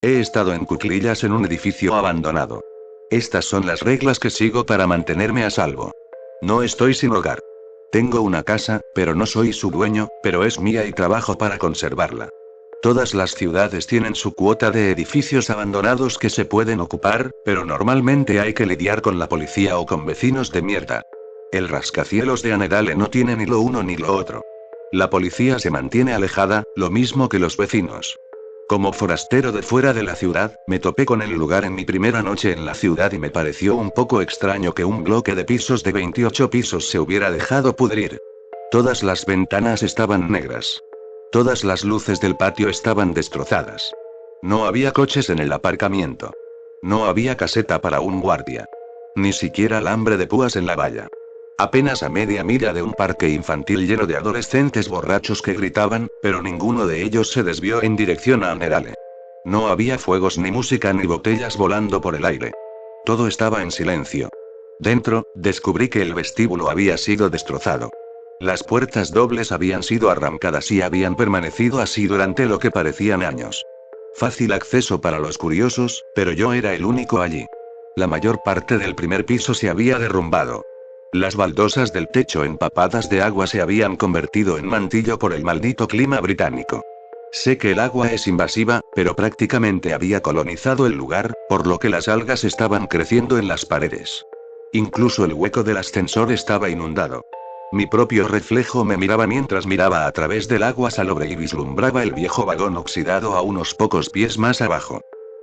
He estado en cuclillas en un edificio abandonado. Estas son las reglas que sigo para mantenerme a salvo. No estoy sin hogar. Tengo una casa, pero no soy su dueño, pero es mía y trabajo para conservarla. Todas las ciudades tienen su cuota de edificios abandonados que se pueden ocupar, pero normalmente hay que lidiar con la policía o con vecinos de mierda. El rascacielos de Annedale no tiene ni lo uno ni lo otro. La policía se mantiene alejada, lo mismo que los vecinos. Como forastero de fuera de la ciudad, me topé con el lugar en mi primera noche en la ciudad y me pareció un poco extraño que un bloque de pisos de 28 pisos se hubiera dejado pudrir. Todas las ventanas estaban negras. Todas las luces del patio estaban destrozadas. No había coches en el aparcamiento. No había caseta para un guardia. Ni siquiera alambre de púas en la valla. Apenas a media milla de un parque infantil lleno de adolescentes borrachos que gritaban, pero ninguno de ellos se desvió en dirección a Annedale. No había fuegos ni música ni botellas volando por el aire. Todo estaba en silencio. Dentro, descubrí que el vestíbulo había sido destrozado. Las puertas dobles habían sido arrancadas y habían permanecido así durante lo que parecían años. Fácil acceso para los curiosos, pero yo era el único allí. La mayor parte del primer piso se había derrumbado. Las baldosas del techo empapadas de agua se habían convertido en mantillo por el maldito clima británico. Sé que el agua es invasiva, pero prácticamente había colonizado el lugar, por lo que las algas estaban creciendo en las paredes. Incluso el hueco del ascensor estaba inundado. Mi propio reflejo me miraba mientras miraba a través del agua salobre y vislumbraba el viejo vagón oxidado a unos pocos pies más abajo.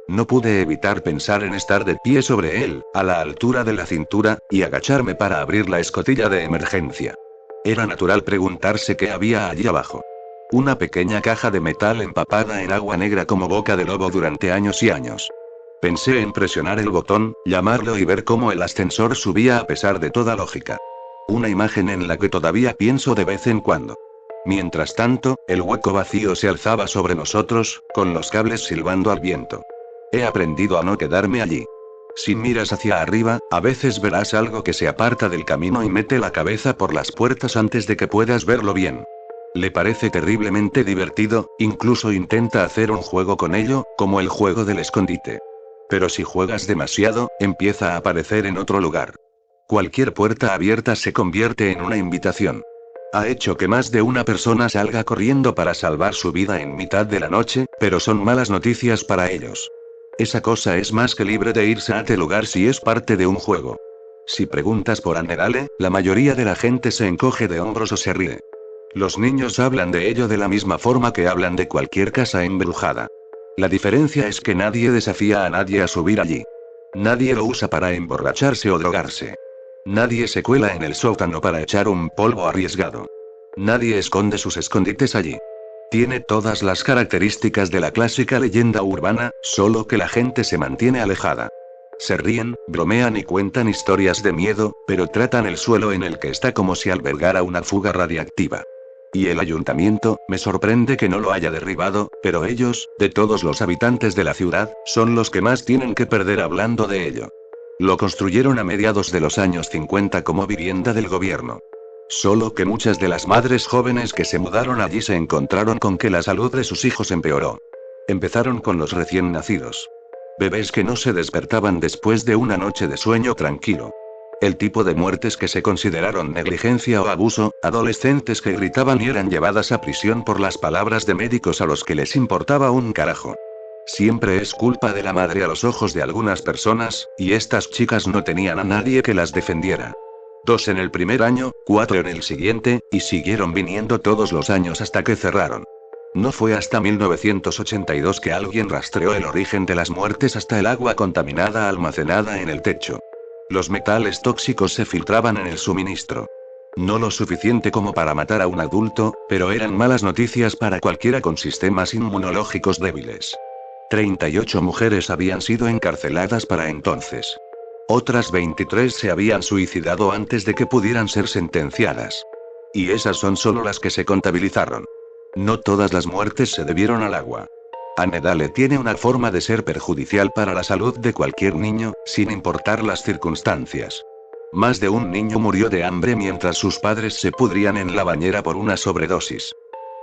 No pude evitar pensar en estar de pie sobre él, a la altura de la cintura, y agacharme para abrir la escotilla de emergencia. Era natural preguntarse qué había allí abajo. Una pequeña caja de metal empapada en agua negra como boca de lobo durante años y años. Pensé en presionar el botón, llamarlo y ver cómo el ascensor subía a pesar de toda lógica. Una imagen en la que todavía pienso de vez en cuando. Mientras tanto, el hueco vacío se alzaba sobre nosotros, con los cables silbando al viento. He aprendido a no quedarme allí. Si miras hacia arriba, a veces verás algo que se aparta del camino y mete la cabeza por las puertas antes de que puedas verlo bien. Le parece terriblemente divertido, incluso intenta hacer un juego con ello, como el juego del escondite. Pero si juegas demasiado, empieza a aparecer en otro lugar. Cualquier puerta abierta se convierte en una invitación. Ha hecho que más de una persona salga corriendo para salvar su vida en mitad de la noche, pero son malas noticias para ellos. Esa cosa es más que libre de irse a aquel lugar si es parte de un juego. Si preguntas por Annedale, la mayoría de la gente se encoge de hombros o se ríe. Los niños hablan de ello de la misma forma que hablan de cualquier casa embrujada. La diferencia es que nadie desafía a nadie a subir allí. Nadie lo usa para emborracharse o drogarse. Nadie se cuela en el sótano para echar un polvo arriesgado. Nadie esconde sus escondites allí. Tiene todas las características de la clásica leyenda urbana, solo que la gente se mantiene alejada. Se ríen, bromean y cuentan historias de miedo, pero tratan el suelo en el que está como si albergara una fuga radiactiva. Y el ayuntamiento, me sorprende que no lo haya derribado, pero ellos, de todos los habitantes de la ciudad, son los que más tienen que perder hablando de ello. Lo construyeron a mediados de los años 50 como vivienda del gobierno. Solo que muchas de las madres jóvenes que se mudaron allí se encontraron con que la salud de sus hijos empeoró. Empezaron con los recién nacidos. Bebés que no se despertaban después de una noche de sueño tranquilo. El tipo de muertes que se consideraron negligencia o abuso, adolescentes que gritaban y eran llevadas a prisión por las palabras de médicos a los que les importaba un carajo. Siempre es culpa de la madre a los ojos de algunas personas, y estas chicas no tenían a nadie que las defendiera. 2 en el primer año, 4 en el siguiente, y siguieron viniendo todos los años hasta que cerraron. No fue hasta 1982 que alguien rastreó el origen de las muertes hasta el agua contaminada almacenada en el techo. Los metales tóxicos se filtraban en el suministro. No lo suficiente como para matar a un adulto, pero eran malas noticias para cualquiera con sistemas inmunológicos débiles. 38 mujeres habían sido encarceladas para entonces. Otras 23 se habían suicidado antes de que pudieran ser sentenciadas. Y esas son solo las que se contabilizaron. No todas las muertes se debieron al agua. Annedale tiene una forma de ser perjudicial para la salud de cualquier niño, sin importar las circunstancias. Más de un niño murió de hambre mientras sus padres se pudrían en la bañera por una sobredosis.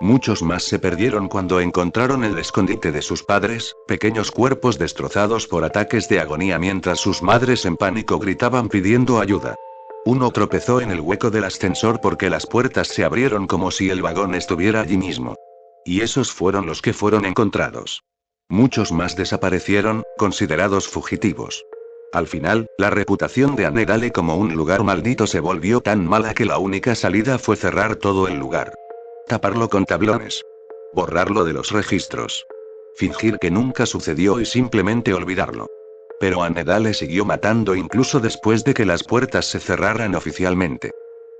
Muchos más se perdieron cuando encontraron el escondite de sus padres, pequeños cuerpos destrozados por ataques de agonía mientras sus madres en pánico gritaban pidiendo ayuda. Uno tropezó en el hueco del ascensor porque las puertas se abrieron como si el vagón estuviera allí mismo. Y esos fueron los que fueron encontrados. Muchos más desaparecieron, considerados fugitivos. Al final, la reputación de Annedale como un lugar maldito se volvió tan mala que la única salida fue cerrar todo el lugar. Taparlo con tablones. Borrarlo de los registros. Fingir que nunca sucedió y simplemente olvidarlo. Pero Annedale siguió matando incluso después de que las puertas se cerraran oficialmente.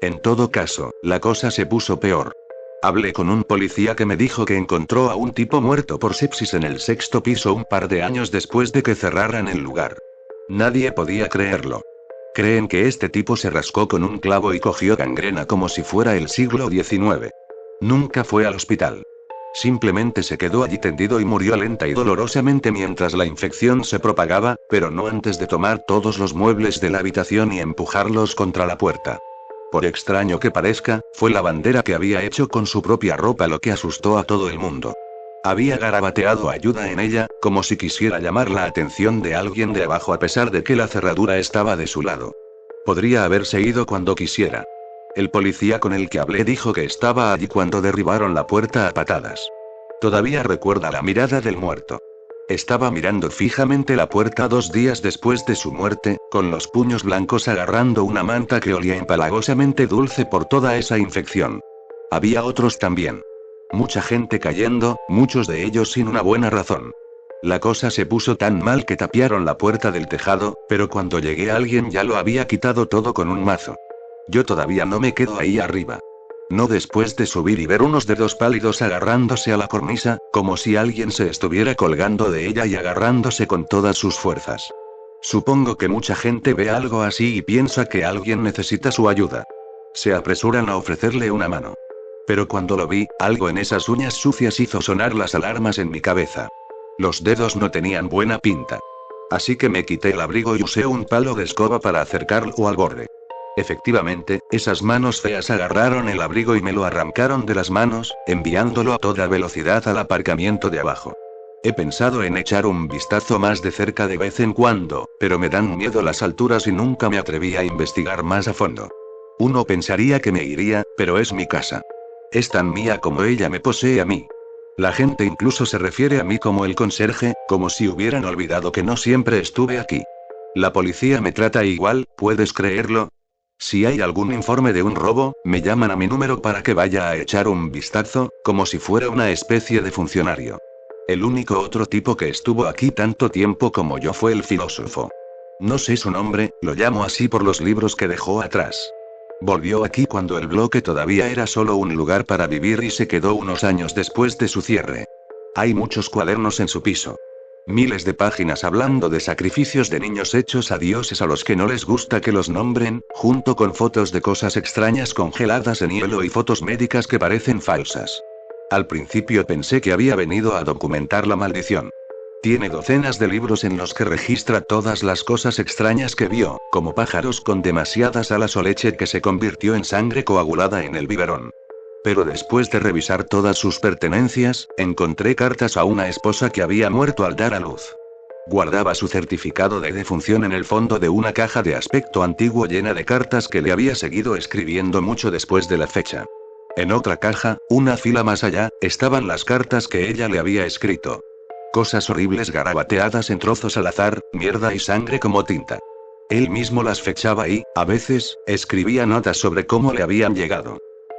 En todo caso, la cosa se puso peor. Hablé con un policía que me dijo que encontró a un tipo muerto por sepsis en el 6º piso un par de años después de que cerraran el lugar. Nadie podía creerlo. Creen que este tipo se rascó con un clavo y cogió gangrena como si fuera el siglo XIX. Nunca fue al hospital. Simplemente se quedó allí tendido y murió lenta y dolorosamente mientras la infección se propagaba, pero no antes de tomar todos los muebles de la habitación y empujarlos contra la puerta. Por extraño que parezca, fue la bandera que había hecho con su propia ropa lo que asustó a todo el mundo. Había garabateado ayuda en ella, como si quisiera llamar la atención de alguien de abajo a pesar de que la cerradura estaba de su lado. Podría haberse ido cuando quisiera. El policía con el que hablé dijo que estaba allí cuando derribaron la puerta a patadas. Todavía recuerda la mirada del muerto. Estaba mirando fijamente la puerta 2 días después de su muerte, con los puños blancos agarrando una manta que olía empalagosamente dulce por toda esa infección. Había otros también. Mucha gente cayendo, muchos de ellos sin una buena razón. La cosa se puso tan mal que tapiaron la puerta del tejado, pero cuando llegué alguien ya lo había quitado todo con un mazo. Yo todavía no me quedo ahí arriba. No después de subir y ver unos dedos pálidos agarrándose a la cornisa, como si alguien se estuviera colgando de ella y agarrándose con todas sus fuerzas. Supongo que mucha gente ve algo así y piensa que alguien necesita su ayuda. Se apresuran a ofrecerle una mano. Pero cuando lo vi, algo en esas uñas sucias hizo sonar las alarmas en mi cabeza. Los dedos no tenían buena pinta. Así que me quité el abrigo y usé un palo de escoba para acercarlo al borde. Efectivamente, esas manos feas agarraron el abrigo y me lo arrancaron de las manos, enviándolo a toda velocidad al aparcamiento de abajo. He pensado en echar un vistazo más de cerca de vez en cuando, pero me dan miedo las alturas y nunca me atreví a investigar más a fondo. Uno pensaría que me iría, pero es mi casa. Es tan mía como ella me posee a mí. La gente incluso se refiere a mí como el conserje, como si hubieran olvidado que no siempre estuve aquí. La policía me trata igual, ¿puedes creerlo? Si hay algún informe de un robo, me llaman a mi número para que vaya a echar un vistazo, como si fuera una especie de funcionario. El único otro tipo que estuvo aquí tanto tiempo como yo fue el filósofo. No sé su nombre, lo llamo así por los libros que dejó atrás. Volvió aquí cuando el bloque todavía era solo un lugar para vivir y se quedó unos años después de su cierre. Hay muchos cuadernos en su piso. Miles de páginas hablando de sacrificios de niños hechos a dioses a los que no les gusta que los nombren, junto con fotos de cosas extrañas congeladas en hielo y fotos médicas que parecen falsas. Al principio pensé que había venido a documentar la maldición. Tiene docenas de libros en los que registra todas las cosas extrañas que vio, como pájaros con demasiadas alas o leche que se convirtió en sangre coagulada en el biberón. Pero después de revisar todas sus pertenencias, encontré cartas a una esposa que había muerto al dar a luz. Guardaba su certificado de defunción en el fondo de una caja de aspecto antiguo llena de cartas que le había seguido escribiendo mucho después de la fecha. En otra caja, una fila más allá, estaban las cartas que ella le había escrito. Cosas horribles garabateadas en trozos al azar, mierda y sangre como tinta. Él mismo las fechaba y, a veces, escribía notas sobre cómo le habían llegado.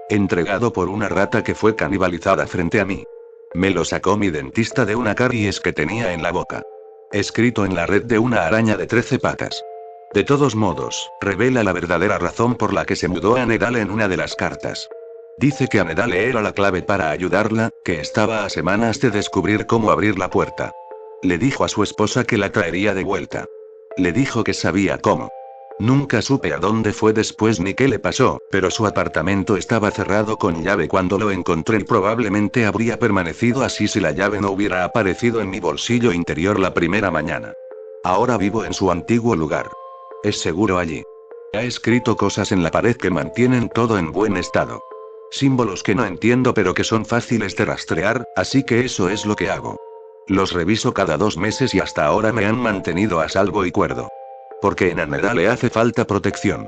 Entregado por una rata que fue canibalizada frente a mí. Me lo sacó mi dentista de una caries que tenía en la boca. Escrito en la red de una araña de 13 patas. De todos modos, revela la verdadera razón por la que se mudó a Annedale en una de las cartas. Dice que Annedale era la clave para ayudarla, que estaba a semanas de descubrir cómo abrir la puerta. Le dijo a su esposa que la traería de vuelta. Le dijo que sabía cómo. Nunca supe a dónde fue después ni qué le pasó, pero su apartamento estaba cerrado con llave cuando lo encontré y probablemente habría permanecido así si la llave no hubiera aparecido en mi bolsillo interior la primera mañana. Ahora vivo en su antiguo lugar. Es seguro allí. Ha escrito cosas en la pared que mantienen todo en buen estado. Símbolos que no entiendo pero que son fáciles de rastrear, así que eso es lo que hago. Los reviso cada 2 meses y hasta ahora me han mantenido a salvo y cuerdo. Porque en Annedale hace falta protección.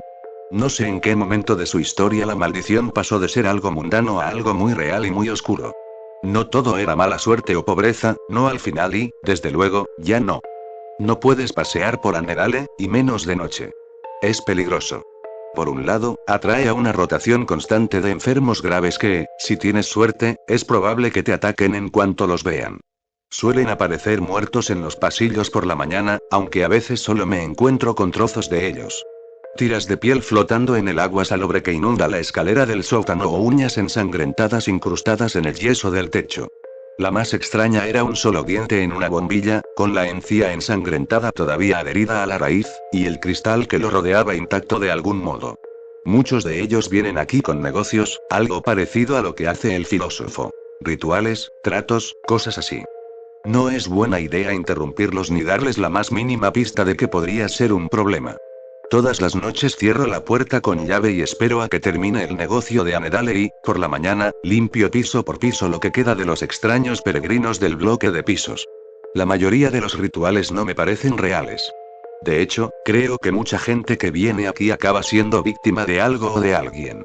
No sé en qué momento de su historia la maldición pasó de ser algo mundano a algo muy real y muy oscuro. No todo era mala suerte o pobreza, no al final y, desde luego, ya no. No puedes pasear por Annedale, y menos de noche. Es peligroso. Por un lado, atrae a una rotación constante de enfermos graves que, si tienes suerte, es probable que te ataquen en cuanto los vean. Suelen aparecer muertos en los pasillos por la mañana, aunque a veces solo me encuentro con trozos de ellos. Tiras de piel flotando en el agua salobre que inunda la escalera del sótano o uñas ensangrentadas incrustadas en el yeso del techo. La más extraña era un solo diente en una bombilla, con la encía ensangrentada todavía adherida a la raíz, y el cristal que lo rodeaba intacto de algún modo. Muchos de ellos vienen aquí con negocios, algo parecido a lo que hace el filósofo. Rituales, tratos, cosas así. No es buena idea interrumpirlos ni darles la más mínima pista de que podría ser un problema. Todas las noches cierro la puerta con llave y espero a que termine el negocio de Annedale y, por la mañana, limpio piso por piso lo que queda de los extraños peregrinos del bloque de pisos. La mayoría de los rituales no me parecen reales. De hecho, creo que mucha gente que viene aquí acaba siendo víctima de algo o de alguien.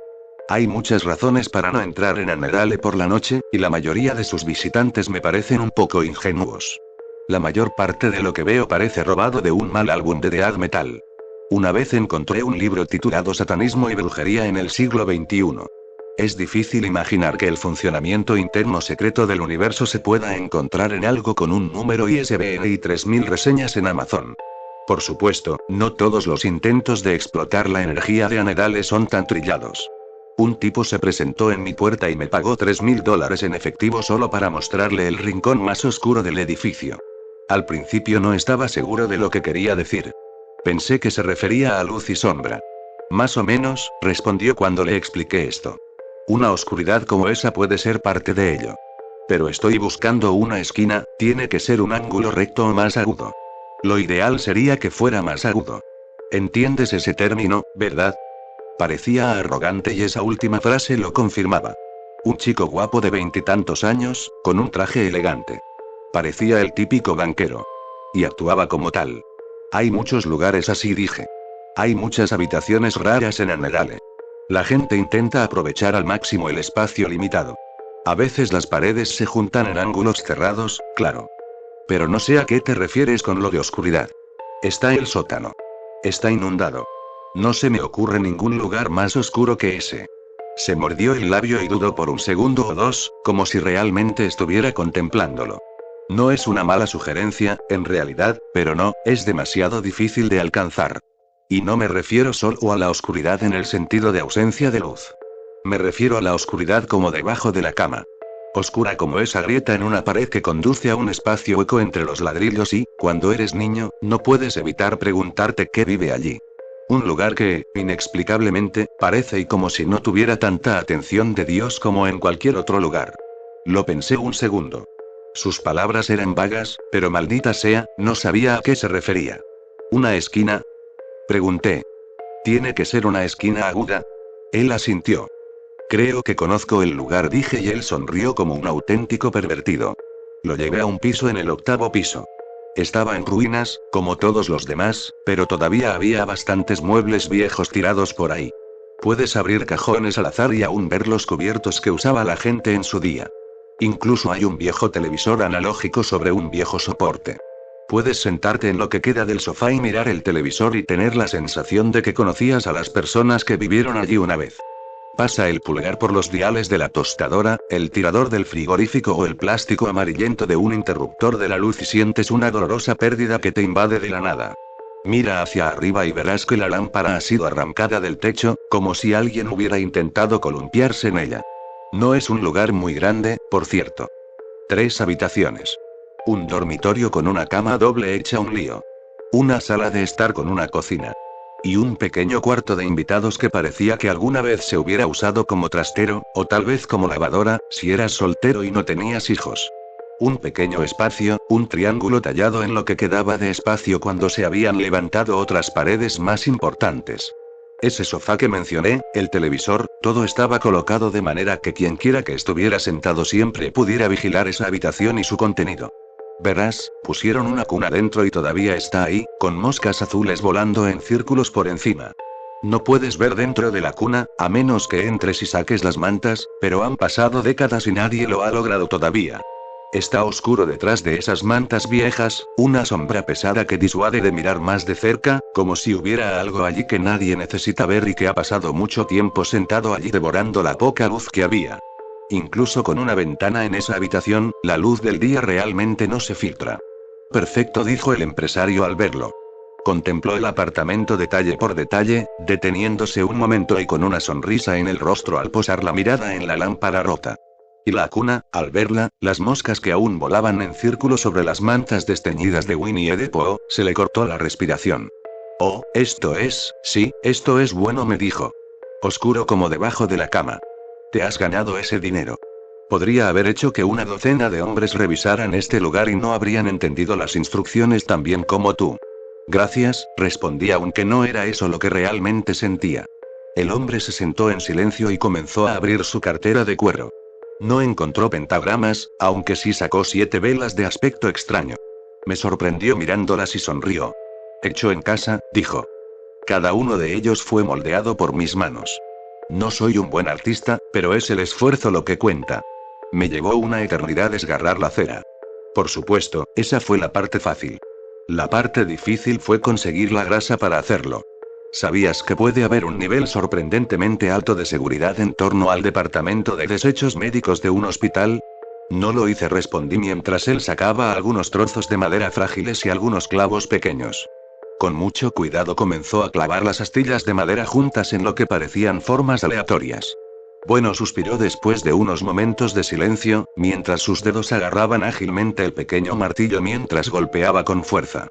Hay muchas razones para no entrar en Annedale por la noche, y la mayoría de sus visitantes me parecen un poco ingenuos. La mayor parte de lo que veo parece robado de un mal álbum de death metal. Una vez encontré un libro titulado Satanismo y Brujería en el siglo XXI. Es difícil imaginar que el funcionamiento interno secreto del universo se pueda encontrar en algo con un número ISBN y 3000 reseñas en Amazon. Por supuesto, no todos los intentos de explotar la energía de Annedale son tan trillados. Un tipo se presentó en mi puerta y me pagó $3000 en efectivo solo para mostrarle el rincón más oscuro del edificio. Al principio no estaba seguro de lo que quería decir. Pensé que se refería a luz y sombra. Más o menos, respondió cuando le expliqué esto. Una oscuridad como esa puede ser parte de ello. Pero estoy buscando una esquina, tiene que ser un ángulo recto o más agudo. Lo ideal sería que fuera más agudo. ¿Entiendes ese término, verdad? Parecía arrogante y esa última frase lo confirmaba. Un chico guapo de 20 y tantos años, con un traje elegante. Parecía el típico banquero. Y actuaba como tal. Hay muchos lugares así, dije. Hay muchas habitaciones raras en Annedale. La gente intenta aprovechar al máximo el espacio limitado. A veces las paredes se juntan en ángulos cerrados, claro. Pero no sé a qué te refieres con lo de oscuridad. Está el sótano. Está inundado. No se me ocurre ningún lugar más oscuro que ese. Se mordió el labio y dudó por un segundo o dos, como si realmente estuviera contemplándolo. No es una mala sugerencia, en realidad, pero no, es demasiado difícil de alcanzar. Y no me refiero solo a la oscuridad en el sentido de ausencia de luz. Me refiero a la oscuridad como debajo de la cama. Oscura como esa grieta en una pared que conduce a un espacio hueco entre los ladrillos y, cuando eres niño, no puedes evitar preguntarte qué vive allí. Un lugar que, inexplicablemente, parece y como si no tuviera tanta atención de Dios como en cualquier otro lugar. Lo pensé un segundo. Sus palabras eran vagas, pero maldita sea, no sabía a qué se refería. ¿Una esquina? Pregunté. ¿Tiene que ser una esquina aguda? Él asintió. Creo que conozco el lugar, dije, y él sonrió como un auténtico pervertido. Lo llevé a un piso en el 8º piso. Estaba en ruinas, como todos los demás, pero todavía había bastantes muebles viejos tirados por ahí. Puedes abrir cajones al azar y aún ver los cubiertos que usaba la gente en su día. Incluso hay un viejo televisor analógico sobre un viejo soporte. Puedes sentarte en lo que queda del sofá y mirar el televisor y tener la sensación de que conocías a las personas que vivieron allí una vez. Pasa el pulgar por los diales de la tostadora, el tirador del frigorífico o el plástico amarillento de un interruptor de la luz y sientes una dolorosa pérdida que te invade de la nada. Mira hacia arriba y verás que la lámpara ha sido arrancada del techo, como si alguien hubiera intentado columpiarse en ella. No es un lugar muy grande, por cierto. 3 habitaciones. Un dormitorio con una cama doble hecha un lío. Una sala de estar con una cocina. Y un pequeño cuarto de invitados que parecía que alguna vez se hubiera usado como trastero, o tal vez como lavadora, si eras soltero y no tenías hijos. Un pequeño espacio, un triángulo tallado en lo que quedaba de espacio cuando se habían levantado otras paredes más importantes. Ese sofá que mencioné, el televisor, todo estaba colocado de manera que quienquiera que estuviera sentado siempre pudiera vigilar esa habitación y su contenido. Verás, pusieron una cuna dentro y todavía está ahí, con moscas azules volando en círculos por encima. No puedes ver dentro de la cuna, a menos que entres y saques las mantas, pero han pasado décadas y nadie lo ha logrado todavía. Está oscuro detrás de esas mantas viejas, una sombra pesada que disuade de mirar más de cerca, como si hubiera algo allí que nadie necesita ver y que ha pasado mucho tiempo sentado allí devorando la poca luz que había. Incluso con una ventana en esa habitación, la luz del día realmente no se filtra. Perfecto, dijo el empresario al verlo. Contempló el apartamento detalle por detalle, deteniéndose un momento y con una sonrisa en el rostro al posar la mirada en la lámpara rota. Y la cuna, al verla, las moscas que aún volaban en círculo sobre las mantas desteñidas de Winnie the Pooh, se le cortó la respiración. Oh, sí, esto es bueno, me dijo. Oscuro como debajo de la cama. Te has ganado ese dinero. Podría haber hecho que una docena de hombres revisaran este lugar y no habrían entendido las instrucciones tan bien como tú. Gracias, respondí aunque no era eso lo que realmente sentía. El hombre se sentó en silencio y comenzó a abrir su cartera de cuero. No encontró pentagramas, aunque sí sacó 7 velas de aspecto extraño. Me sorprendió mirándolas y sonrió. Hecho en casa, dijo. Cada uno de ellos fue moldeado por mis manos. No soy un buen artista, pero es el esfuerzo lo que cuenta. Me llevó una eternidad desgarrar la cera. Por supuesto, esa fue la parte fácil. La parte difícil fue conseguir la grasa para hacerlo. ¿Sabías que puede haber un nivel sorprendentemente alto de seguridad en torno al departamento de desechos médicos de un hospital? No lo hice, respondí mientras él sacaba algunos trozos de madera frágiles y algunos clavos pequeños. Con mucho cuidado comenzó a clavar las astillas de madera juntas en lo que parecían formas aleatorias. Bueno, suspiró después de unos momentos de silencio, mientras sus dedos agarraban ágilmente el pequeño martillo mientras golpeaba con fuerza.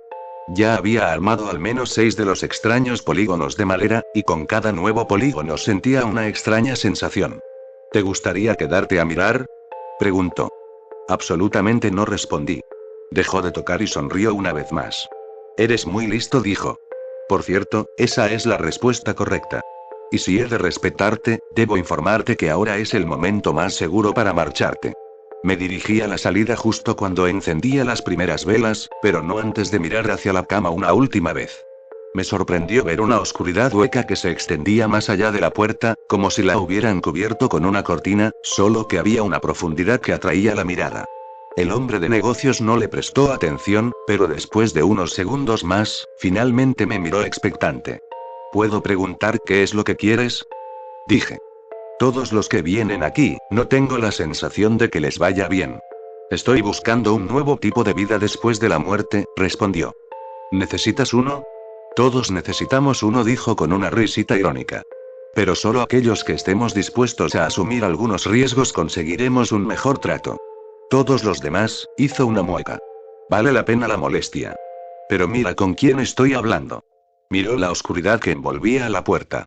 Ya había armado al menos 6 de los extraños polígonos de madera, y con cada nuevo polígono sentía una extraña sensación. ¿Te gustaría quedarte a mirar?, preguntó. Absolutamente no, respondí. Dejó de tocar y sonrió una vez más. Eres muy listo, dijo. Por cierto, esa es la respuesta correcta. Y si he de respetarte, debo informarte que ahora es el momento más seguro para marcharte. Me dirigí a la salida justo cuando encendía las primeras velas, pero no antes de mirar hacia la cama una última vez. Me sorprendió ver una oscuridad hueca que se extendía más allá de la puerta, como si la hubieran cubierto con una cortina, solo que había una profundidad que atraía la mirada. El hombre de negocios no le prestó atención, pero después de unos segundos más, finalmente me miró expectante. ¿Puedo preguntar qué es lo que quieres?, dije. Todos los que vienen aquí, no tengo la sensación de que les vaya bien. Estoy buscando un nuevo tipo de vida después de la muerte, respondió. ¿Necesitas uno? Todos necesitamos uno, dijo con una risita irónica. Pero solo aquellos que estemos dispuestos a asumir algunos riesgos conseguiremos un mejor trato. Todos los demás, hizo una mueca. Vale la pena la molestia. Pero mira con quién estoy hablando. Miró la oscuridad que envolvía la puerta.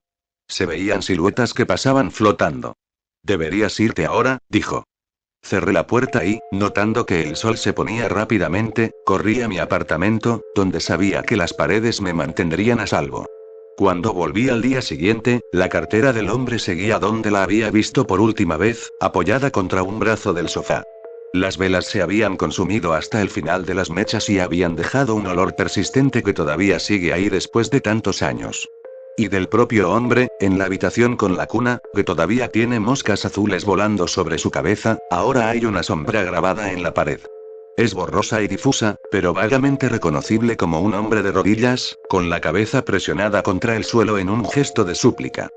Se veían siluetas que pasaban flotando. Deberías irte ahora, dijo. Cerré la puerta y, notando que el sol se ponía rápidamente, corrí a mi apartamento, donde sabía que las paredes me mantendrían a salvo. Cuando volví al día siguiente, la cartera del hombre seguía donde la había visto por última vez, apoyada contra un brazo del sofá. Las velas se habían consumido hasta el final de las mechas y habían dejado un olor persistente que todavía sigue ahí después de tantos años. Y del propio hombre, en la habitación con la cuna, que todavía tiene moscas azules volando sobre su cabeza, ahora hay una sombra grabada en la pared. Es borrosa y difusa, pero vagamente reconocible como un hombre de rodillas, con la cabeza presionada contra el suelo en un gesto de súplica.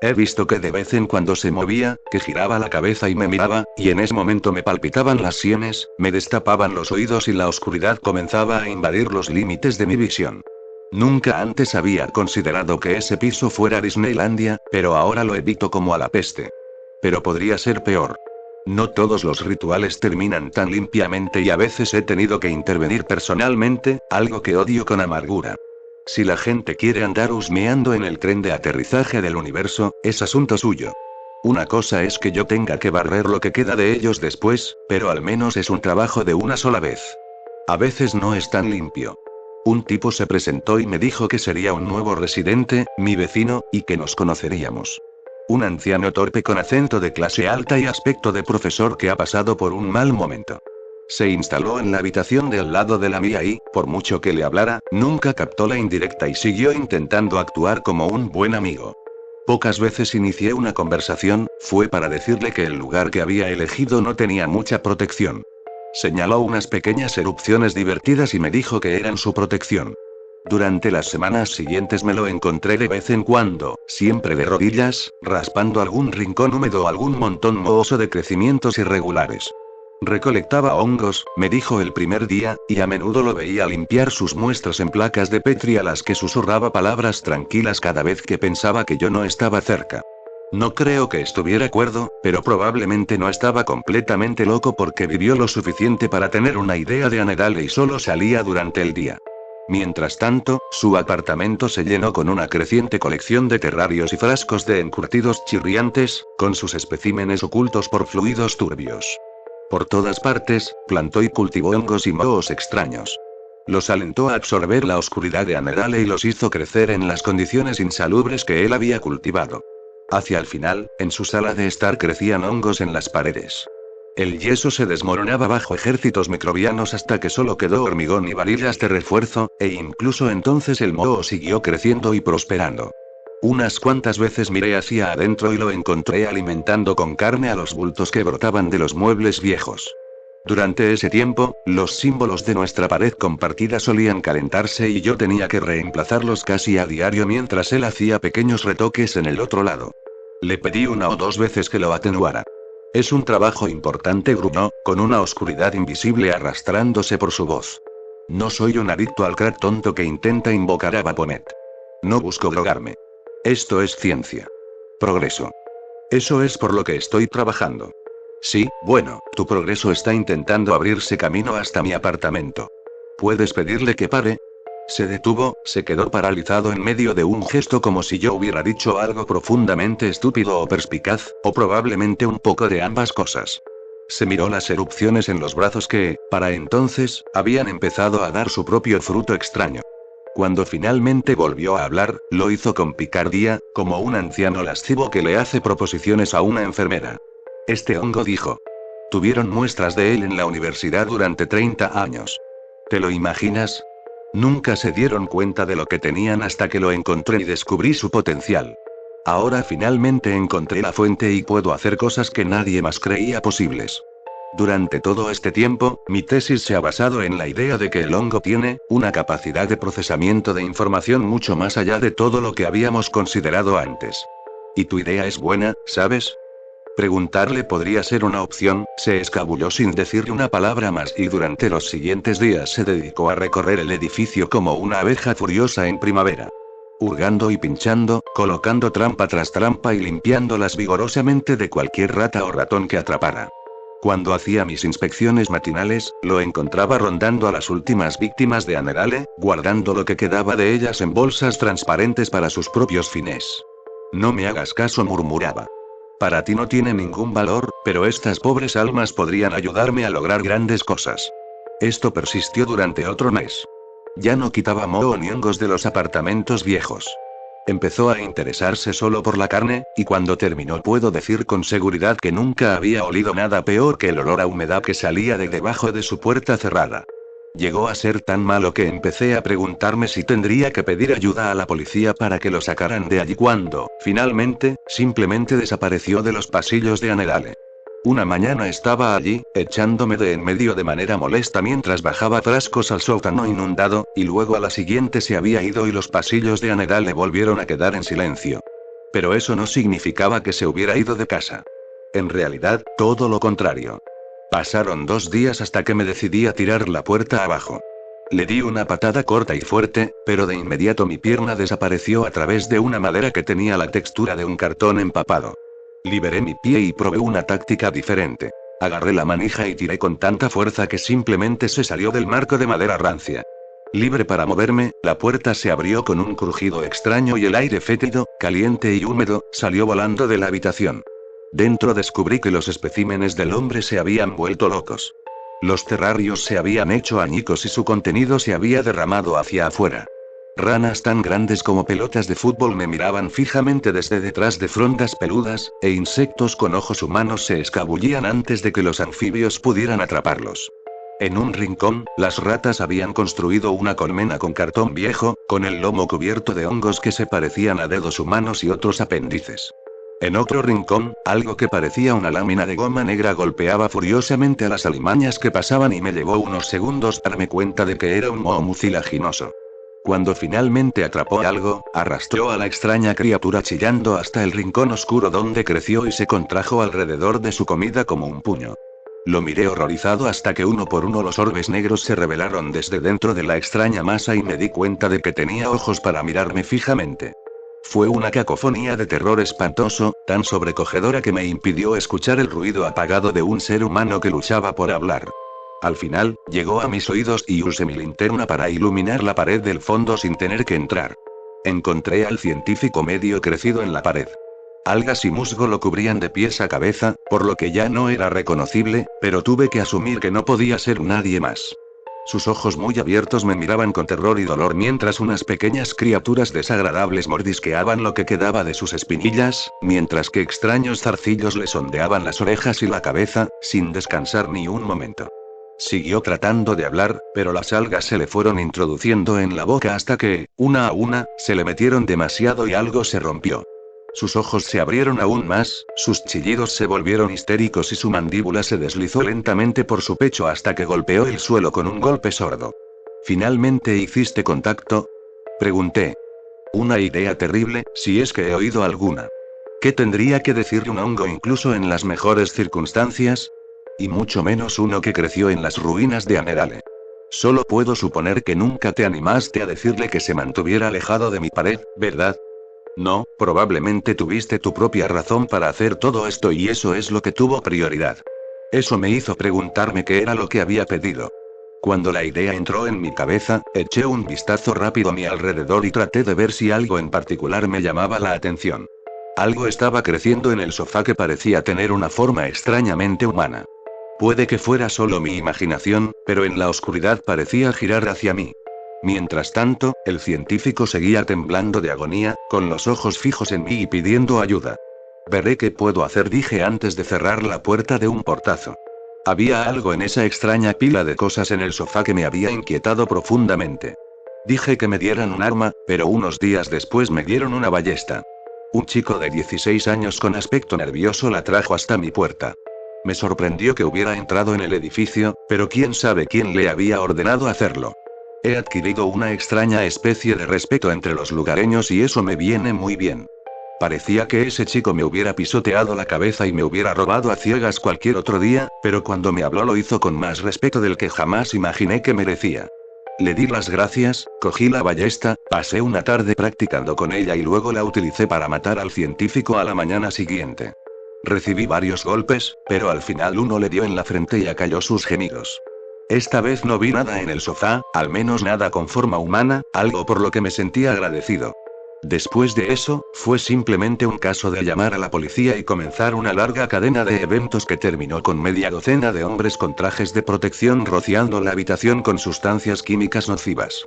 He visto que de vez en cuando se movía, que giraba la cabeza y me miraba, y en ese momento me palpitaban las sienes, me destapaban los oídos y la oscuridad comenzaba a invadir los límites de mi visión. Nunca antes había considerado que ese piso fuera Disneylandia, pero ahora lo evito como a la peste. Pero podría ser peor. No todos los rituales terminan tan limpiamente y a veces he tenido que intervenir personalmente, algo que odio con amargura. Si la gente quiere andar husmeando en el tren de aterrizaje del universo, es asunto suyo. Una cosa es que yo tenga que barrer lo que queda de ellos después, pero al menos es un trabajo de una sola vez. A veces no es tan limpio. Un tipo se presentó y me dijo que sería un nuevo residente, mi vecino, y que nos conoceríamos. Un anciano torpe con acento de clase alta y aspecto de profesor que ha pasado por un mal momento. Se instaló en la habitación de al lado de la mía y, por mucho que le hablara, nunca captó la indirecta y siguió intentando actuar como un buen amigo. Pocas veces inicié una conversación, fue para decirle que el lugar que había elegido no tenía mucha protección. Señaló unas pequeñas erupciones divertidas y me dijo que eran su protección. Durante las semanas siguientes me lo encontré de vez en cuando, siempre de rodillas, raspando algún rincón húmedo o algún montón mohoso de crecimientos irregulares. Recolectaba hongos, me dijo el primer día, y a menudo lo veía limpiar sus muestras en placas de Petri a las que susurraba palabras tranquilas cada vez que pensaba que yo no estaba cerca. No creo que estuviera cuerdo, pero probablemente no estaba completamente loco porque vivió lo suficiente para tener una idea de Annedale y solo salía durante el día. Mientras tanto, su apartamento se llenó con una creciente colección de terrarios y frascos de encurtidos chirriantes, con sus especímenes ocultos por fluidos turbios. Por todas partes, plantó y cultivó hongos y mohos extraños. Los alentó a absorber la oscuridad de Annedale y los hizo crecer en las condiciones insalubres que él había cultivado. Hacia el final, en su sala de estar crecían hongos en las paredes. El yeso se desmoronaba bajo ejércitos microbianos hasta que solo quedó hormigón y varillas de refuerzo, e incluso entonces el moho siguió creciendo y prosperando. Unas cuantas veces miré hacia adentro y lo encontré alimentando con carne a los bultos que brotaban de los muebles viejos. Durante ese tiempo, los símbolos de nuestra pared compartida solían calentarse y yo tenía que reemplazarlos casi a diario mientras él hacía pequeños retoques en el otro lado. Le pedí una o dos veces que lo atenuara. Es un trabajo importante, gruñó, con una oscuridad invisible arrastrándose por su voz. No soy un adicto al crack tonto que intenta invocar a Bapomet. No busco drogarme. Esto es ciencia. Progreso. Eso es por lo que estoy trabajando. Sí, bueno, tu progreso está intentando abrirse camino hasta mi apartamento. ¿Puedes pedirle que pare? Se detuvo, se quedó paralizado en medio de un gesto como si yo hubiera dicho algo profundamente estúpido o perspicaz, o probablemente un poco de ambas cosas. Se miró las erupciones en los brazos que, para entonces, habían empezado a dar su propio fruto extraño. Cuando finalmente volvió a hablar, lo hizo con picardía, como un anciano lascivo que le hace proposiciones a una enfermera. Este hongo, dijo. Tuvieron muestras de él en la universidad durante 30 años. ¿Te lo imaginas? Nunca se dieron cuenta de lo que tenían hasta que lo encontré y descubrí su potencial. Ahora finalmente encontré la fuente y puedo hacer cosas que nadie más creía posibles. Durante todo este tiempo, mi tesis se ha basado en la idea de que el hongo tiene una capacidad de procesamiento de información mucho más allá de todo lo que habíamos considerado antes. Y tu idea es buena, ¿sabes? Preguntarle podría ser una opción, se escabulló sin decirle una palabra más y durante los siguientes días se dedicó a recorrer el edificio como una abeja furiosa en primavera. Hurgando y pinchando, colocando trampa tras trampa y limpiándolas vigorosamente de cualquier rata o ratón que atrapara. Cuando hacía mis inspecciones matinales, lo encontraba rondando a las últimas víctimas de Annedale, guardando lo que quedaba de ellas en bolsas transparentes para sus propios fines. No me hagas caso, murmuraba. Para ti no tiene ningún valor, pero estas pobres almas podrían ayudarme a lograr grandes cosas. Esto persistió durante otro mes. Ya no quitaba moho ni hongos de los apartamentos viejos. Empezó a interesarse solo por la carne, y cuando terminó puedo decir con seguridad que nunca había olido nada peor que el olor a humedad que salía de debajo de su puerta cerrada. Llegó a ser tan malo que empecé a preguntarme si tendría que pedir ayuda a la policía para que lo sacaran de allí cuando, finalmente, simplemente desapareció de los pasillos de Annedale. Una mañana estaba allí, echándome de en medio de manera molesta mientras bajaba frascos al sótano inundado, y luego a la siguiente se había ido y los pasillos de Annedale volvieron a quedar en silencio. Pero eso no significaba que se hubiera ido de casa. En realidad, todo lo contrario. Pasaron 2 días hasta que me decidí a tirar la puerta abajo. Le di una patada corta y fuerte, pero de inmediato mi pierna desapareció a través de una madera que tenía la textura de un cartón empapado. Liberé mi pie y probé una táctica diferente. Agarré la manija y tiré con tanta fuerza que simplemente se salió del marco de madera rancia. Libre para moverme, la puerta se abrió con un crujido extraño y el aire fétido, caliente y húmedo, salió volando de la habitación. Dentro descubrí que los especímenes del hombre se habían vuelto locos. Los terrarios se habían hecho añicos y su contenido se había derramado hacia afuera. Ranas tan grandes como pelotas de fútbol me miraban fijamente desde detrás de frondas peludas, e insectos con ojos humanos se escabullían antes de que los anfibios pudieran atraparlos. En un rincón, las ratas habían construido una colmena con cartón viejo, con el lomo cubierto de hongos que se parecían a dedos humanos y otros apéndices. En otro rincón, algo que parecía una lámina de goma negra golpeaba furiosamente a las alimañas que pasaban y me llevó unos segundos darme cuenta de que era un moho mucilaginoso. Cuando finalmente atrapó algo, arrastró a la extraña criatura chillando hasta el rincón oscuro donde creció y se contrajo alrededor de su comida como un puño. Lo miré horrorizado hasta que uno por uno los orbes negros se revelaron desde dentro de la extraña masa y me di cuenta de que tenía ojos para mirarme fijamente. Fue una cacofonía de terror espantoso, tan sobrecogedora que me impidió escuchar el ruido apagado de un ser humano que luchaba por hablar. Al final, llegó a mis oídos y usé mi linterna para iluminar la pared del fondo sin tener que entrar. Encontré al científico medio crecido en la pared. Algas y musgo lo cubrían de pies a cabeza, por lo que ya no era reconocible, pero tuve que asumir que no podía ser nadie más. Sus ojos muy abiertos me miraban con terror y dolor mientras unas pequeñas criaturas desagradables mordisqueaban lo que quedaba de sus espinillas, mientras que extraños zarcillos le sondeaban las orejas y la cabeza, sin descansar ni un momento. Siguió tratando de hablar, pero las algas se le fueron introduciendo en la boca hasta que, una a una, se le metieron demasiado y algo se rompió. Sus ojos se abrieron aún más, sus chillidos se volvieron histéricos y su mandíbula se deslizó lentamente por su pecho hasta que golpeó el suelo con un golpe sordo. ¿Finalmente hiciste contacto?, pregunté. Una idea terrible, si es que he oído alguna. ¿Qué tendría que decirle un hongo incluso en las mejores circunstancias? Y mucho menos uno que creció en las ruinas de Anerale. Solo puedo suponer que nunca te animaste a decirle que se mantuviera alejado de mi pared, ¿verdad? No, probablemente tuviste tu propia razón para hacer todo esto y eso es lo que tuvo prioridad. Eso me hizo preguntarme qué era lo que había pedido. Cuando la idea entró en mi cabeza, eché un vistazo rápido a mi alrededor y traté de ver si algo en particular me llamaba la atención. Algo estaba creciendo en el sofá que parecía tener una forma extrañamente humana. Puede que fuera solo mi imaginación, pero en la oscuridad parecía girar hacia mí. Mientras tanto, el científico seguía temblando de agonía, con los ojos fijos en mí y pidiendo ayuda. Veré qué puedo hacer, dije antes de cerrar la puerta de un portazo. Había algo en esa extraña pila de cosas en el sofá que me había inquietado profundamente. Dije que me dieran un arma, pero unos días después me dieron una ballesta. Un chico de 16 años con aspecto nervioso la trajo hasta mi puerta. Me sorprendió que hubiera entrado en el edificio, pero quién sabe quién le había ordenado hacerlo. He adquirido una extraña especie de respeto entre los lugareños y eso me viene muy bien. Parecía que ese chico me hubiera pisoteado la cabeza y me hubiera robado a ciegas cualquier otro día, pero cuando me habló lo hizo con más respeto del que jamás imaginé que merecía. Le di las gracias, cogí la ballesta, pasé una tarde practicando con ella y luego la utilicé para matar al científico a la mañana siguiente. Recibí varios golpes, pero al final uno le dio en la frente y acalló sus gemidos. Esta vez no vi nada en el sofá, al menos nada con forma humana, algo por lo que me sentí agradecido. Después de eso, fue simplemente un caso de llamar a la policía y comenzar una larga cadena de eventos que terminó con media docena de hombres con trajes de protección rociando la habitación con sustancias químicas nocivas.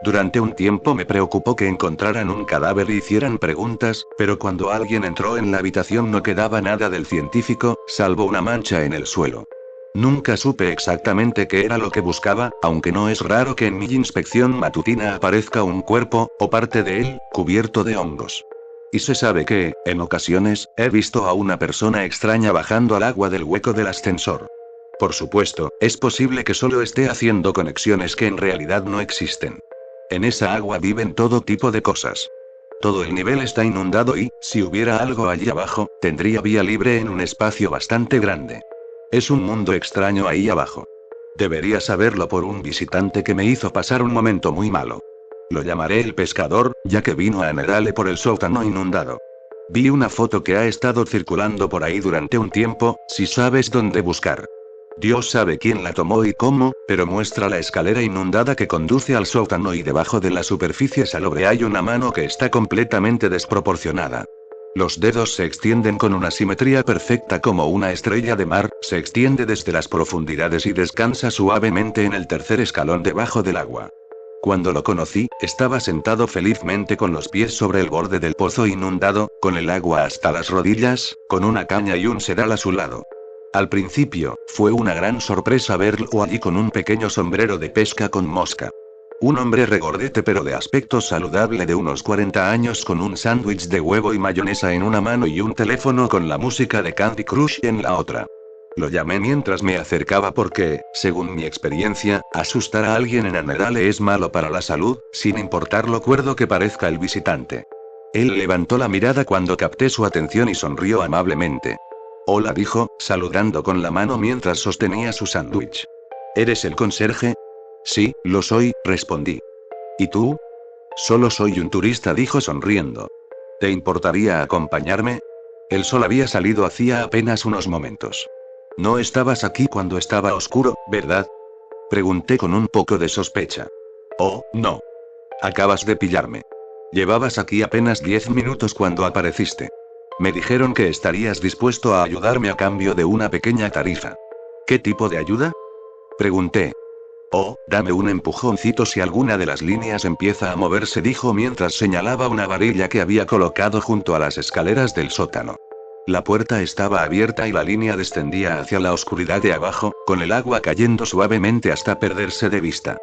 Durante un tiempo me preocupó que encontraran un cadáver y hicieran preguntas, pero cuando alguien entró en la habitación no quedaba nada del científico, salvo una mancha en el suelo. Nunca supe exactamente qué era lo que buscaba, aunque no es raro que en mi inspección matutina aparezca un cuerpo, o parte de él, cubierto de hongos. Y se sabe que, en ocasiones, he visto a una persona extraña bajando al agua del hueco del ascensor. Por supuesto, es posible que solo esté haciendo conexiones que en realidad no existen. En esa agua viven todo tipo de cosas. Todo el nivel está inundado y, si hubiera algo allí abajo, tendría vía libre en un espacio bastante grande. Es un mundo extraño ahí abajo. Debería saberlo por un visitante que me hizo pasar un momento muy malo. Lo llamaré el pescador, ya que vino a Anerale por el sótano inundado. Vi una foto que ha estado circulando por ahí durante un tiempo, si sabes dónde buscar. Dios sabe quién la tomó y cómo, pero muestra la escalera inundada que conduce al sótano y debajo de la superficie salobre hay una mano que está completamente desproporcionada. Los dedos se extienden con una simetría perfecta como una estrella de mar, se extiende desde las profundidades y descansa suavemente en el tercer escalón debajo del agua. Cuando lo conocí, estaba sentado felizmente con los pies sobre el borde del pozo inundado, con el agua hasta las rodillas, con una caña y un sedal a su lado. Al principio, fue una gran sorpresa verlo allí con un pequeño sombrero de pesca con mosca. Un hombre regordete pero de aspecto saludable de unos 40 años con un sándwich de huevo y mayonesa en una mano y un teléfono con la música de Candy Crush en la otra. Lo llamé mientras me acercaba porque, según mi experiencia, asustar a alguien en Annedale es malo para la salud, sin importar lo cuerdo que parezca el visitante. Él levantó la mirada cuando capté su atención y sonrió amablemente. Hola, dijo, saludando con la mano mientras sostenía su sándwich. ¿Eres el conserje? Sí, lo soy, respondí. ¿Y tú? Solo soy un turista, dijo sonriendo. ¿Te importaría acompañarme? El sol había salido hacía apenas unos momentos. No estabas aquí cuando estaba oscuro, ¿verdad? Pregunté con un poco de sospecha. Oh, no. Acabas de pillarme. Llevabas aquí apenas 10 minutos cuando apareciste. Me dijeron que estarías dispuesto a ayudarme a cambio de una pequeña tarifa. ¿Qué tipo de ayuda? Pregunté. Oh, dame un empujoncito si alguna de las líneas empieza a moverse, dijo mientras señalaba una varilla que había colocado junto a las escaleras del sótano. La puerta estaba abierta y la línea descendía hacia la oscuridad de abajo, con el agua cayendo suavemente hasta perderse de vista.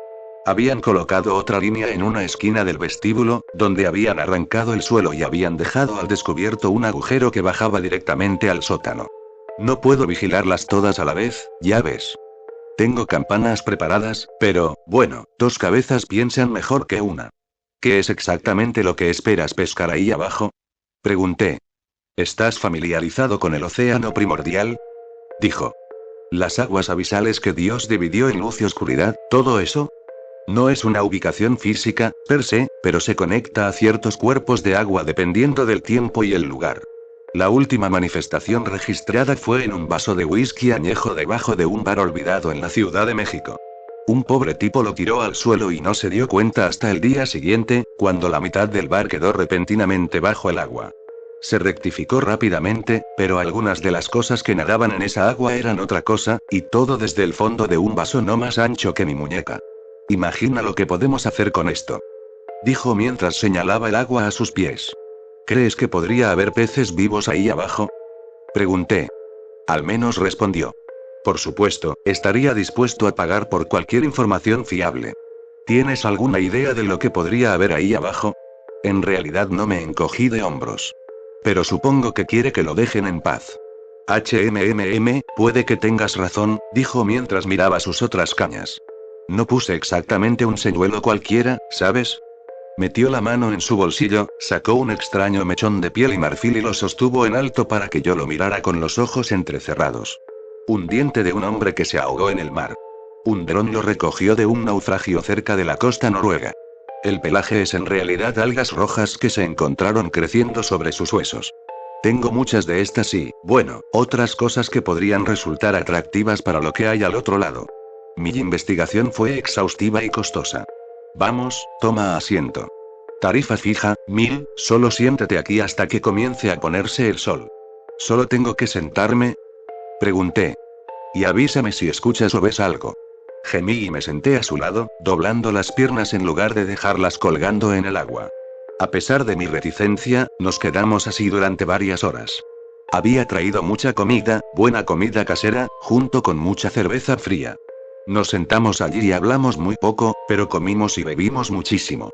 Habían colocado otra línea en una esquina del vestíbulo, donde habían arrancado el suelo y habían dejado al descubierto un agujero que bajaba directamente al sótano. No puedo vigilarlas todas a la vez, ya ves. Tengo campanas preparadas, pero, bueno, dos cabezas piensan mejor que una. ¿Qué es exactamente lo que esperas pescar ahí abajo? Pregunté. ¿Estás familiarizado con el océano primordial? Dijo. Las aguas abisales que Dios dividió en luz y oscuridad, ¿todo eso? No es una ubicación física, per se, pero se conecta a ciertos cuerpos de agua dependiendo del tiempo y el lugar. La última manifestación registrada fue en un vaso de whisky añejo debajo de un bar olvidado en la Ciudad de México. Un pobre tipo lo tiró al suelo y no se dio cuenta hasta el día siguiente, cuando la mitad del bar quedó repentinamente bajo el agua. Se rectificó rápidamente, pero algunas de las cosas que nadaban en esa agua eran otra cosa, y todo desde el fondo de un vaso no más ancho que mi muñeca. Imagina lo que podemos hacer con esto. Dijo mientras señalaba el agua a sus pies. ¿Crees que podría haber peces vivos ahí abajo? Pregunté. Al menos respondió. Por supuesto, estaría dispuesto a pagar por cualquier información fiable. ¿Tienes alguna idea de lo que podría haber ahí abajo? En realidad no me encogí de hombros. Pero supongo que quiere que lo dejen en paz. Puede que tengas razón, dijo mientras miraba sus otras cañas. No puse exactamente un señuelo cualquiera, ¿sabes? Metió la mano en su bolsillo, sacó un extraño mechón de piel y marfil y lo sostuvo en alto para que yo lo mirara con los ojos entrecerrados. Un diente de un hombre que se ahogó en el mar. Un dron lo recogió de un naufragio cerca de la costa noruega. El pelaje es en realidad algas rojas que se encontraron creciendo sobre sus huesos. Tengo muchas de estas y, bueno, otras cosas que podrían resultar atractivas para lo que hay al otro lado. Mi investigación fue exhaustiva y costosa. Vamos, toma asiento. Tarifa fija, 1000, solo siéntate aquí hasta que comience a ponerse el sol. ¿Solo tengo que sentarme? Pregunté. Y avísame si escuchas o ves algo. Gemí y me senté a su lado, doblando las piernas en lugar de dejarlas colgando en el agua. A pesar de mi reticencia, nos quedamos así durante varias horas. Había traído mucha comida, buena comida casera, junto con mucha cerveza fría. Nos sentamos allí y hablamos muy poco, pero comimos y bebimos muchísimo.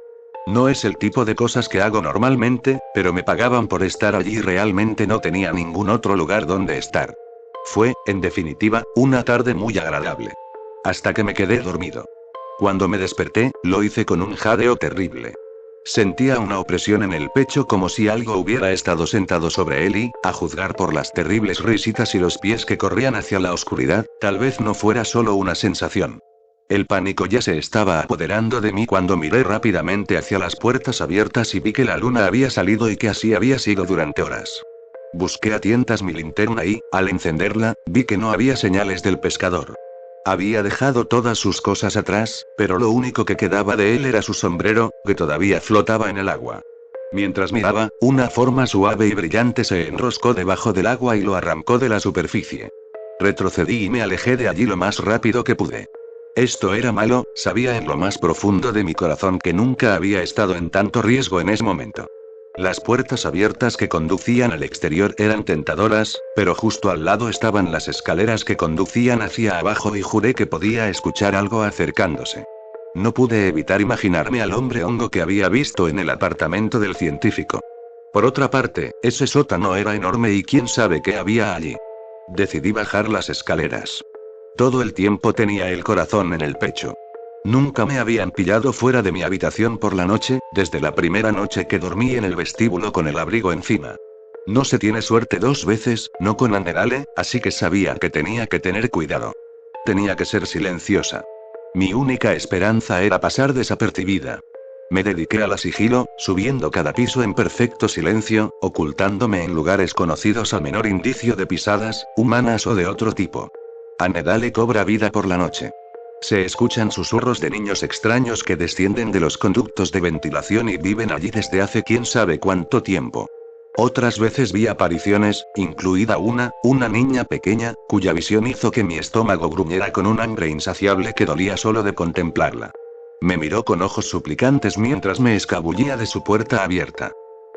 No es el tipo de cosas que hago normalmente, pero me pagaban por estar allí y realmente no tenía ningún otro lugar donde estar. Fue, en definitiva, una tarde muy agradable. Hasta que me quedé dormido. Cuando me desperté, lo hice con un jadeo terrible. Sentía una opresión en el pecho como si algo hubiera estado sentado sobre él y, a juzgar por las terribles risitas y los pies que corrían hacia la oscuridad, tal vez no fuera solo una sensación. El pánico ya se estaba apoderando de mí cuando miré rápidamente hacia las puertas abiertas y vi que la luna había salido y que así había sido durante horas. Busqué a tientas mi linterna y, al encenderla, vi que no había señales del pescador. Había dejado todas sus cosas atrás, pero lo único que quedaba de él era su sombrero, que todavía flotaba en el agua. Mientras miraba, una forma suave y brillante se enroscó debajo del agua y lo arrancó de la superficie. Retrocedí y me alejé de allí lo más rápido que pude. Esto era malo, sabía en lo más profundo de mi corazón que nunca había estado en tanto riesgo en ese momento. Las puertas abiertas que conducían al exterior eran tentadoras, pero justo al lado estaban las escaleras que conducían hacia abajo y juré que podía escuchar algo acercándose. No pude evitar imaginarme al hombre hongo que había visto en el apartamento del científico. Por otra parte, ese sótano era enorme y quién sabe qué había allí. Decidí bajar las escaleras. Todo el tiempo tenía el corazón en el pecho. Nunca me habían pillado fuera de mi habitación por la noche, desde la primera noche que dormí en el vestíbulo con el abrigo encima. No se tiene suerte dos veces, no con Annedale, así que sabía que tenía que tener cuidado. Tenía que ser silenciosa. Mi única esperanza era pasar desapercibida. Me dediqué a la sigilo, subiendo cada piso en perfecto silencio, ocultándome en lugares conocidos al menor indicio de pisadas, humanas o de otro tipo. Annedale cobra vida por la noche. Se escuchan susurros de niños extraños que descienden de los conductos de ventilación y viven allí desde hace quién sabe cuánto tiempo. Otras veces vi apariciones, incluida una niña pequeña, cuya visión hizo que mi estómago gruñera con un hambre insaciable que dolía solo de contemplarla. Me miró con ojos suplicantes mientras me escabullía de su puerta abierta.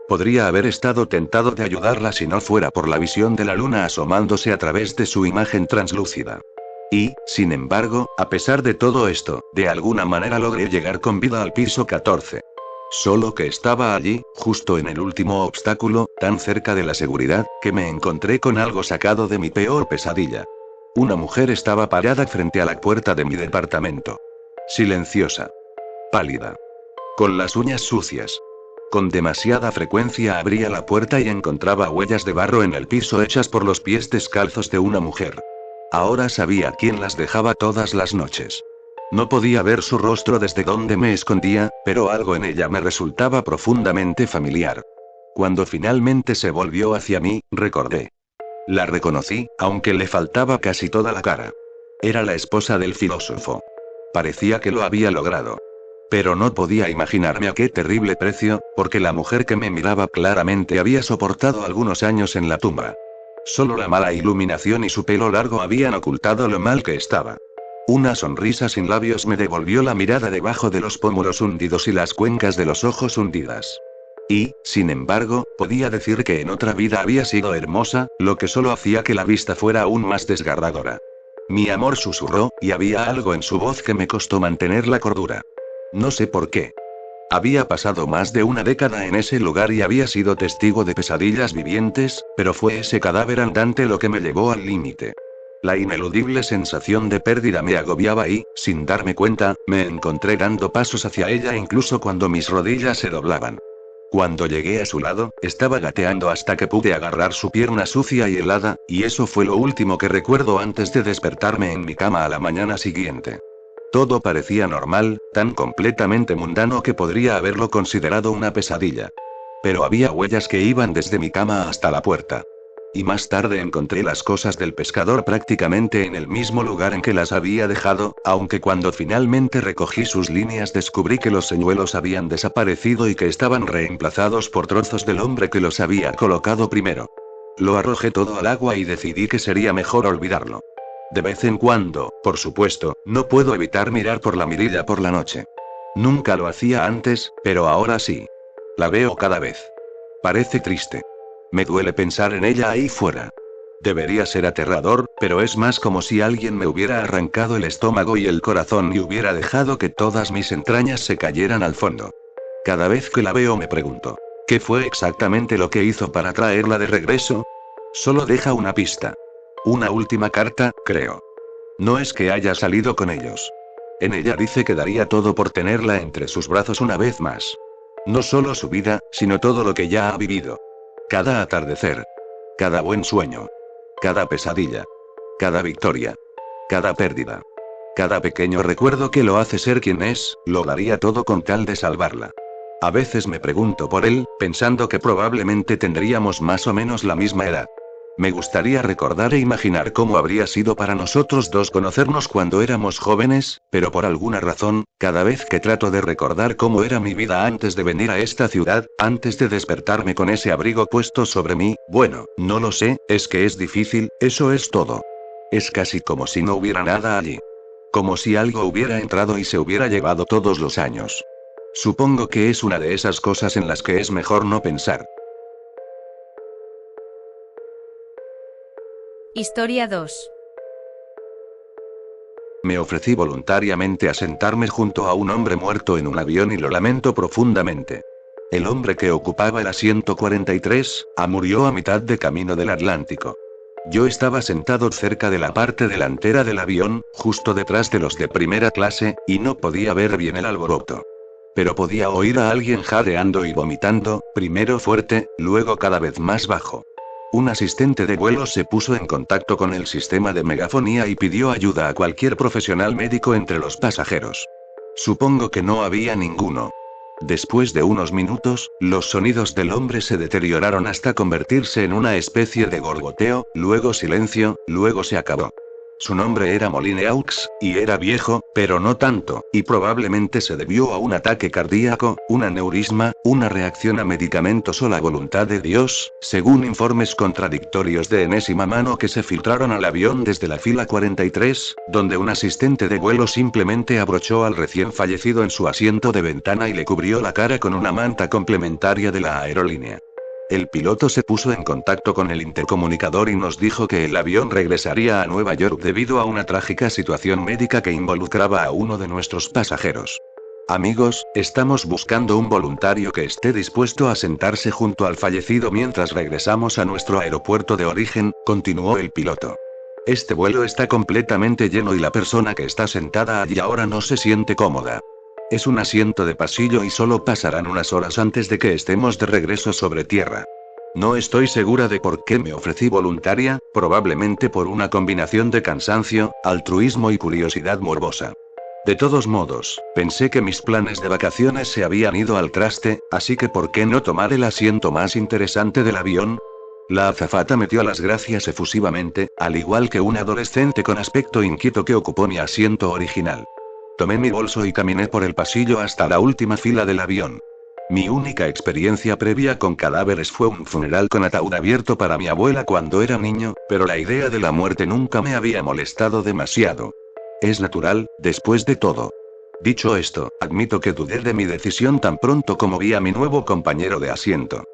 Podría haber estado tentado de ayudarla si no fuera por la visión de la luna asomándose a través de su imagen translúcida. Y, sin embargo, a pesar de todo esto, de alguna manera logré llegar con vida al piso 14. Solo que estaba allí, justo en el último obstáculo, tan cerca de la seguridad, que me encontré con algo sacado de mi peor pesadilla. Una mujer estaba parada frente a la puerta de mi departamento. Silenciosa. Pálida. Con las uñas sucias. Con demasiada frecuencia abría la puerta y encontraba huellas de barro en el piso hechas por los pies descalzos de una mujer. Ahora sabía quién las dejaba todas las noches. No podía ver su rostro desde donde me escondía, pero algo en ella me resultaba profundamente familiar. Cuando finalmente se volvió hacia mí, recordé. La reconocí, aunque le faltaba casi toda la cara. Era la esposa del filósofo. Parecía que lo había logrado. Pero no podía imaginarme a qué terrible precio, porque la mujer que me miraba claramente había soportado algunos años en la tumba. Solo la mala iluminación y su pelo largo habían ocultado lo mal que estaba. Una sonrisa sin labios me devolvió la mirada debajo de los pómulos hundidos y las cuencas de los ojos hundidas. Y, sin embargo, podía decir que en otra vida había sido hermosa, lo que solo hacía que la vista fuera aún más desgarradora. Mi amor susurró, y había algo en su voz que me costó mantener la cordura. No sé por qué. Había pasado más de una década en ese lugar y había sido testigo de pesadillas vivientes, pero fue ese cadáver andante lo que me llevó al límite. La ineludible sensación de pérdida me agobiaba y, sin darme cuenta, me encontré dando pasos hacia ella incluso cuando mis rodillas se doblaban. Cuando llegué a su lado, estaba gateando hasta que pude agarrar su pierna sucia y helada, y eso fue lo último que recuerdo antes de despertarme en mi cama a la mañana siguiente. Todo parecía normal, tan completamente mundano que podría haberlo considerado una pesadilla. Pero había huellas que iban desde mi cama hasta la puerta. Y más tarde encontré las cosas del pescador prácticamente en el mismo lugar en que las había dejado, aunque cuando finalmente recogí sus líneas descubrí que los señuelos habían desaparecido y que estaban reemplazados por trozos del hombre que los había colocado primero. Lo arrojé todo al agua y decidí que sería mejor olvidarlo. De vez en cuando, por supuesto, no puedo evitar mirar por la mirilla por la noche. Nunca lo hacía antes, pero ahora sí. La veo cada vez. Parece triste. Me duele pensar en ella ahí fuera. Debería ser aterrador, pero es más como si alguien me hubiera arrancado el estómago y el corazón y hubiera dejado que todas mis entrañas se cayeran al fondo. Cada vez que la veo me pregunto, ¿qué fue exactamente lo que hizo para traerla de regreso? Solo deja una pista. Una última carta, creo. No es que haya salido con ellos. En ella dice que daría todo por tenerla entre sus brazos una vez más. No solo su vida, sino todo lo que ya ha vivido. Cada atardecer. Cada buen sueño. Cada pesadilla. Cada victoria. Cada pérdida. Cada pequeño recuerdo que lo hace ser quien es, lo daría todo con tal de salvarla. A veces me pregunto por él, pensando que probablemente tendríamos más o menos la misma edad. Me gustaría recordar e imaginar cómo habría sido para nosotros dos conocernos cuando éramos jóvenes, pero por alguna razón, cada vez que trato de recordar cómo era mi vida antes de venir a esta ciudad, antes de despertarme con ese abrigo puesto sobre mí, bueno, no lo sé, es que es difícil, eso es todo. Es casi como si no hubiera nada allí. Como si algo hubiera entrado y se hubiera llevado todos los años. Supongo que es una de esas cosas en las que es mejor no pensar. Historia 2. Me ofrecí voluntariamente a sentarme junto a un hombre muerto en un avión y lo lamento profundamente. El hombre que ocupaba el asiento 43, murió a mitad de camino del Atlántico. Yo estaba sentado cerca de la parte delantera del avión, justo detrás de los de primera clase, y no podía ver bien el alboroto. Pero podía oír a alguien jadeando y vomitando, primero fuerte, luego cada vez más bajo. Un asistente de vuelo se puso en contacto con el sistema de megafonía y pidió ayuda a cualquier profesional médico entre los pasajeros. Supongo que no había ninguno. Después de unos minutos, los sonidos del hombre se deterioraron hasta convertirse en una especie de gorgoteo, luego silencio, luego se acabó. Su nombre era Moline-Aux, y era viejo, pero no tanto, y probablemente se debió a un ataque cardíaco, un aneurisma, una reacción a medicamentos o la voluntad de Dios, según informes contradictorios de enésima mano que se filtraron al avión desde la fila 43, donde un asistente de vuelo simplemente abrochó al recién fallecido en su asiento de ventana y le cubrió la cara con una manta complementaria de la aerolínea. El piloto se puso en contacto con el intercomunicador y nos dijo que el avión regresaría a Nueva York debido a una trágica situación médica que involucraba a uno de nuestros pasajeros. Amigos, estamos buscando un voluntario que esté dispuesto a sentarse junto al fallecido mientras regresamos a nuestro aeropuerto de origen, continuó el piloto. Este vuelo está completamente lleno y la persona que está sentada allí ahora no se siente cómoda. Es un asiento de pasillo y solo pasarán unas horas antes de que estemos de regreso sobre tierra. No estoy segura de por qué me ofrecí voluntaria, probablemente por una combinación de cansancio, altruismo y curiosidad morbosa. De todos modos, pensé que mis planes de vacaciones se habían ido al traste, así que ¿por qué no tomar el asiento más interesante del avión? La azafata me dio las gracias efusivamente, al igual que un adolescente con aspecto inquieto que ocupó mi asiento original. Tomé mi bolso y caminé por el pasillo hasta la última fila del avión. Mi única experiencia previa con cadáveres fue un funeral con ataúd abierto para mi abuela cuando era niño, pero la idea de la muerte nunca me había molestado demasiado. Es natural, después de todo. Dicho esto, admito que dudé de mi decisión tan pronto como vi a mi nuevo compañero de asiento.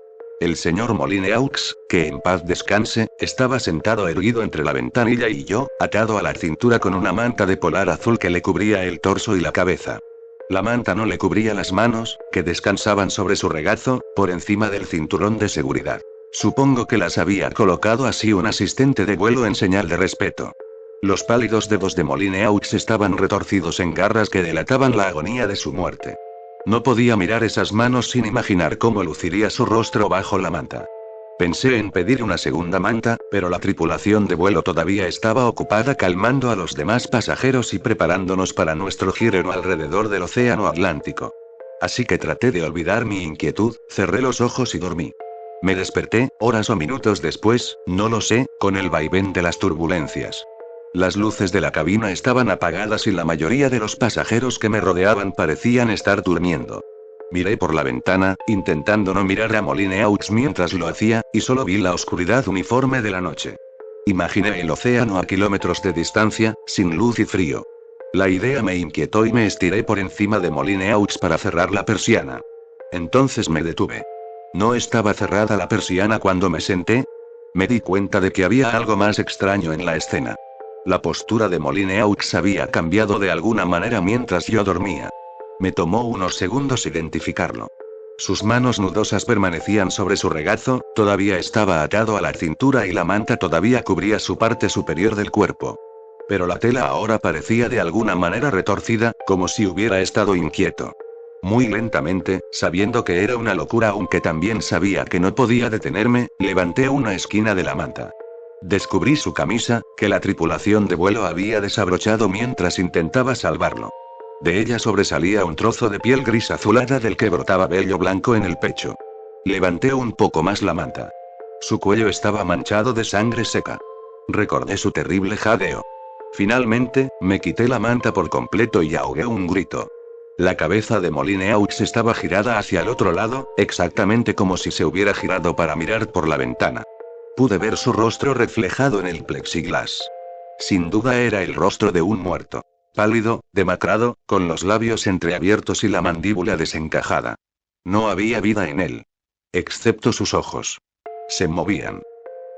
El señor Moline-Aux, que en paz descanse, estaba sentado erguido entre la ventanilla y yo, atado a la cintura con una manta de polar azul que le cubría el torso y la cabeza. La manta no le cubría las manos, que descansaban sobre su regazo, por encima del cinturón de seguridad. Supongo que las había colocado así un asistente de vuelo en señal de respeto. Los pálidos dedos de Moline-Aux estaban retorcidos en garras que delataban la agonía de su muerte. No podía mirar esas manos sin imaginar cómo luciría su rostro bajo la manta. Pensé en pedir una segunda manta, pero la tripulación de vuelo todavía estaba ocupada calmando a los demás pasajeros y preparándonos para nuestro giro alrededor del océano Atlántico. Así que traté de olvidar mi inquietud, cerré los ojos y dormí. Me desperté, horas o minutos después, no lo sé, con el vaivén de las turbulencias. Las luces de la cabina estaban apagadas y la mayoría de los pasajeros que me rodeaban parecían estar durmiendo. Miré por la ventana, intentando no mirar a Moline-Aux mientras lo hacía, y solo vi la oscuridad uniforme de la noche. Imaginé el océano a kilómetros de distancia, sin luz y frío. La idea me inquietó y me estiré por encima de Moline-Aux para cerrar la persiana. Entonces me detuve. No estaba cerrada la persiana cuando me senté. Me di cuenta de que había algo más extraño en la escena. La postura de Moline-Aux había cambiado de alguna manera mientras yo dormía. Me tomó unos segundos identificarlo. Sus manos nudosas permanecían sobre su regazo, todavía estaba atado a la cintura y la manta todavía cubría su parte superior del cuerpo. Pero la tela ahora parecía de alguna manera retorcida, como si hubiera estado inquieto. Muy lentamente, sabiendo que era una locura aunque también sabía que no podía detenerme, levanté una esquina de la manta. Descubrí su camisa, que la tripulación de vuelo había desabrochado mientras intentaba salvarlo. De ella sobresalía un trozo de piel gris azulada del que brotaba vello blanco en el pecho. Levanté un poco más la manta. Su cuello estaba manchado de sangre seca. Recordé su terrible jadeo. Finalmente, me quité la manta por completo y ahogué un grito. La cabeza de Molineaux estaba girada hacia el otro lado, exactamente como si se hubiera girado para mirar por la ventana. Pude ver su rostro reflejado en el plexiglas. Sin duda era el rostro de un muerto. Pálido, demacrado, con los labios entreabiertos y la mandíbula desencajada. No había vida en él. Excepto sus ojos. Se movían.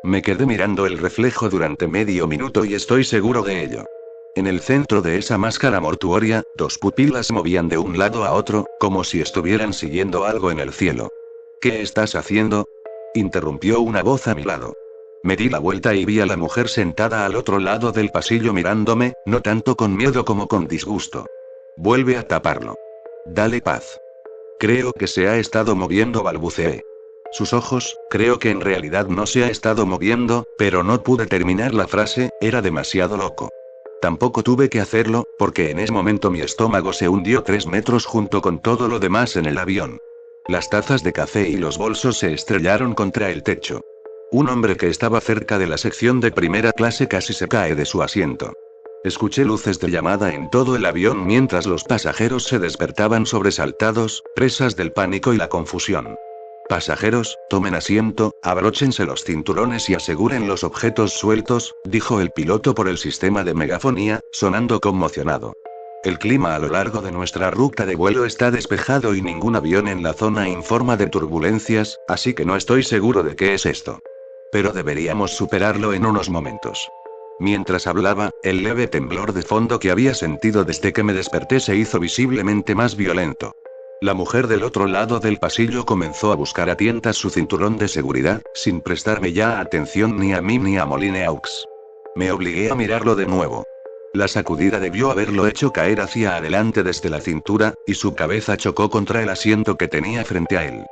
Me quedé mirando el reflejo durante medio minuto y estoy seguro de ello. En el centro de esa máscara mortuoria, dos pupilas movían de un lado a otro, como si estuvieran siguiendo algo en el cielo. ¿Qué estás haciendo? Interrumpió una voz a mi lado. Me di la vuelta y vi a la mujer sentada al otro lado del pasillo mirándome, no tanto con miedo como con disgusto. Vuelve a taparlo. Dale paz. Creo que se ha estado moviendo, balbuceé. Sus ojos, creo que en realidad no se ha estado moviendo, pero no pude terminar la frase, era demasiado loco. Tampoco tuve que hacerlo, porque en ese momento mi estómago se hundió 3 metros junto con todo lo demás en el avión. Las tazas de café y los bolsos se estrellaron contra el techo. Un hombre que estaba cerca de la sección de primera clase casi se cae de su asiento. Escuché luces de llamada en todo el avión mientras los pasajeros se despertaban sobresaltados, presas del pánico y la confusión. Pasajeros, tomen asiento, abróchense los cinturones y aseguren los objetos sueltos, dijo el piloto por el sistema de megafonía, sonando conmocionado. El clima a lo largo de nuestra ruta de vuelo está despejado y ningún avión en la zona informa de turbulencias, así que no estoy seguro de qué es esto. Pero deberíamos superarlo en unos momentos. Mientras hablaba, el leve temblor de fondo que había sentido desde que me desperté se hizo visiblemente más violento. La mujer del otro lado del pasillo comenzó a buscar a tientas su cinturón de seguridad, sin prestarme ya atención ni a mí ni a Molineaux. Me obligué a mirarlo de nuevo. La sacudida debió haberlo hecho caer hacia adelante desde la cintura, y su cabeza chocó contra el asiento que tenía frente a él.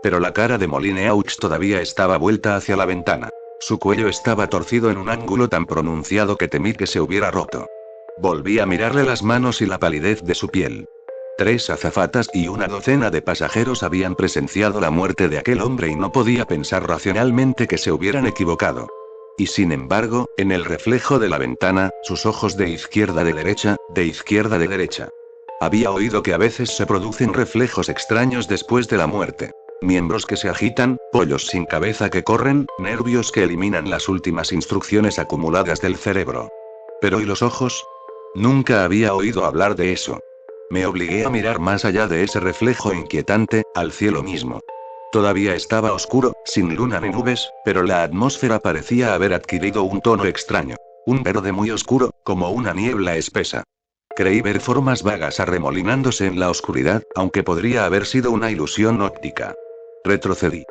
Pero la cara de Molineaux todavía estaba vuelta hacia la ventana. Su cuello estaba torcido en un ángulo tan pronunciado que temí que se hubiera roto. Volví a mirarle las manos y la palidez de su piel. 3 azafatas y una docena de pasajeros habían presenciado la muerte de aquel hombre y no podía pensar racionalmente que se hubieran equivocado. Y sin embargo, en el reflejo de la ventana, sus ojos de izquierda de derecha, de izquierda de derecha. Había oído que a veces se producen reflejos extraños después de la muerte. Miembros que se agitan, pollos sin cabeza que corren, nervios que eliminan las últimas instrucciones acumuladas del cerebro. Pero ¿y los ojos? Nunca había oído hablar de eso. Me obligué a mirar más allá de ese reflejo inquietante, al cielo mismo. Todavía estaba oscuro, sin luna ni nubes, pero la atmósfera parecía haber adquirido un tono extraño. Un verde muy oscuro, como una niebla espesa. Creí ver formas vagas arremolinándose en la oscuridad, aunque podría haber sido una ilusión óptica. Retrocedí.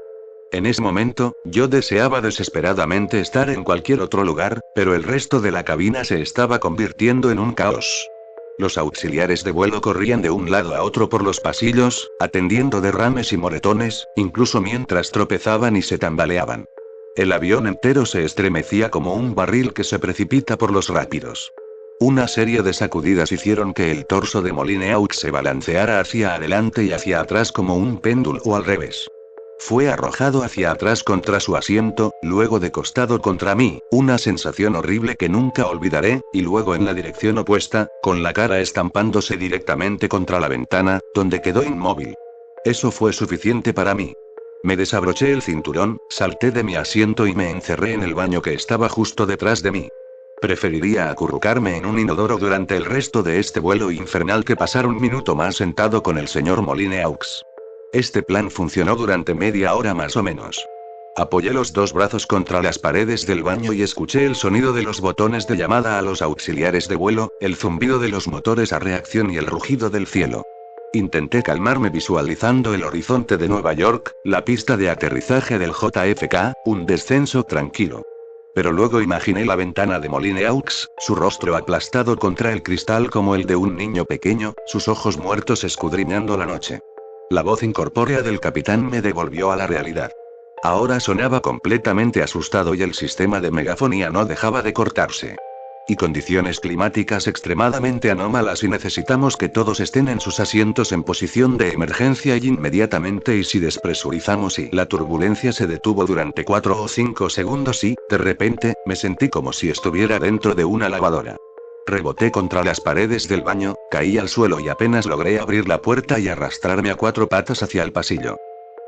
En ese momento, yo deseaba desesperadamente estar en cualquier otro lugar, pero el resto de la cabina se estaba convirtiendo en un caos. Los auxiliares de vuelo corrían de un lado a otro por los pasillos, atendiendo derrames y moretones, incluso mientras tropezaban y se tambaleaban. El avión entero se estremecía como un barril que se precipita por los rápidos. Una serie de sacudidas hicieron que el torso de Molineaux se balanceara hacia adelante y hacia atrás como un péndulo o al revés. Fue arrojado hacia atrás contra su asiento, luego de costado contra mí, una sensación horrible que nunca olvidaré, y luego en la dirección opuesta, con la cara estampándose directamente contra la ventana, donde quedó inmóvil. Eso fue suficiente para mí. Me desabroché el cinturón, salté de mi asiento y me encerré en el baño que estaba justo detrás de mí. Preferiría acurrucarme en un inodoro durante el resto de este vuelo infernal que pasar un minuto más sentado con el señor Molineaux. Este plan funcionó durante media hora más o menos. Apoyé los 2 brazos contra las paredes del baño y escuché el sonido de los botones de llamada a los auxiliares de vuelo, el zumbido de los motores a reacción y el rugido del cielo. Intenté calmarme visualizando el horizonte de Nueva York, la pista de aterrizaje del JFK, un descenso tranquilo. Pero luego imaginé la ventana de Molineaux, su rostro aplastado contra el cristal como el de un niño pequeño, sus ojos muertos escudriñando la noche. La voz incorpórea del capitán me devolvió a la realidad. Ahora sonaba completamente asustado y el sistema de megafonía no dejaba de cortarse. Y condiciones climáticas extremadamente anómalas y necesitamos que todos estén en sus asientos en posición de emergencia y inmediatamente y si despresurizamos y la turbulencia se detuvo durante 4 o 5 segundos y, de repente, me sentí como si estuviera dentro de una lavadora. Reboté contra las paredes del baño, caí al suelo y apenas logré abrir la puerta y arrastrarme a 4 patas hacia el pasillo.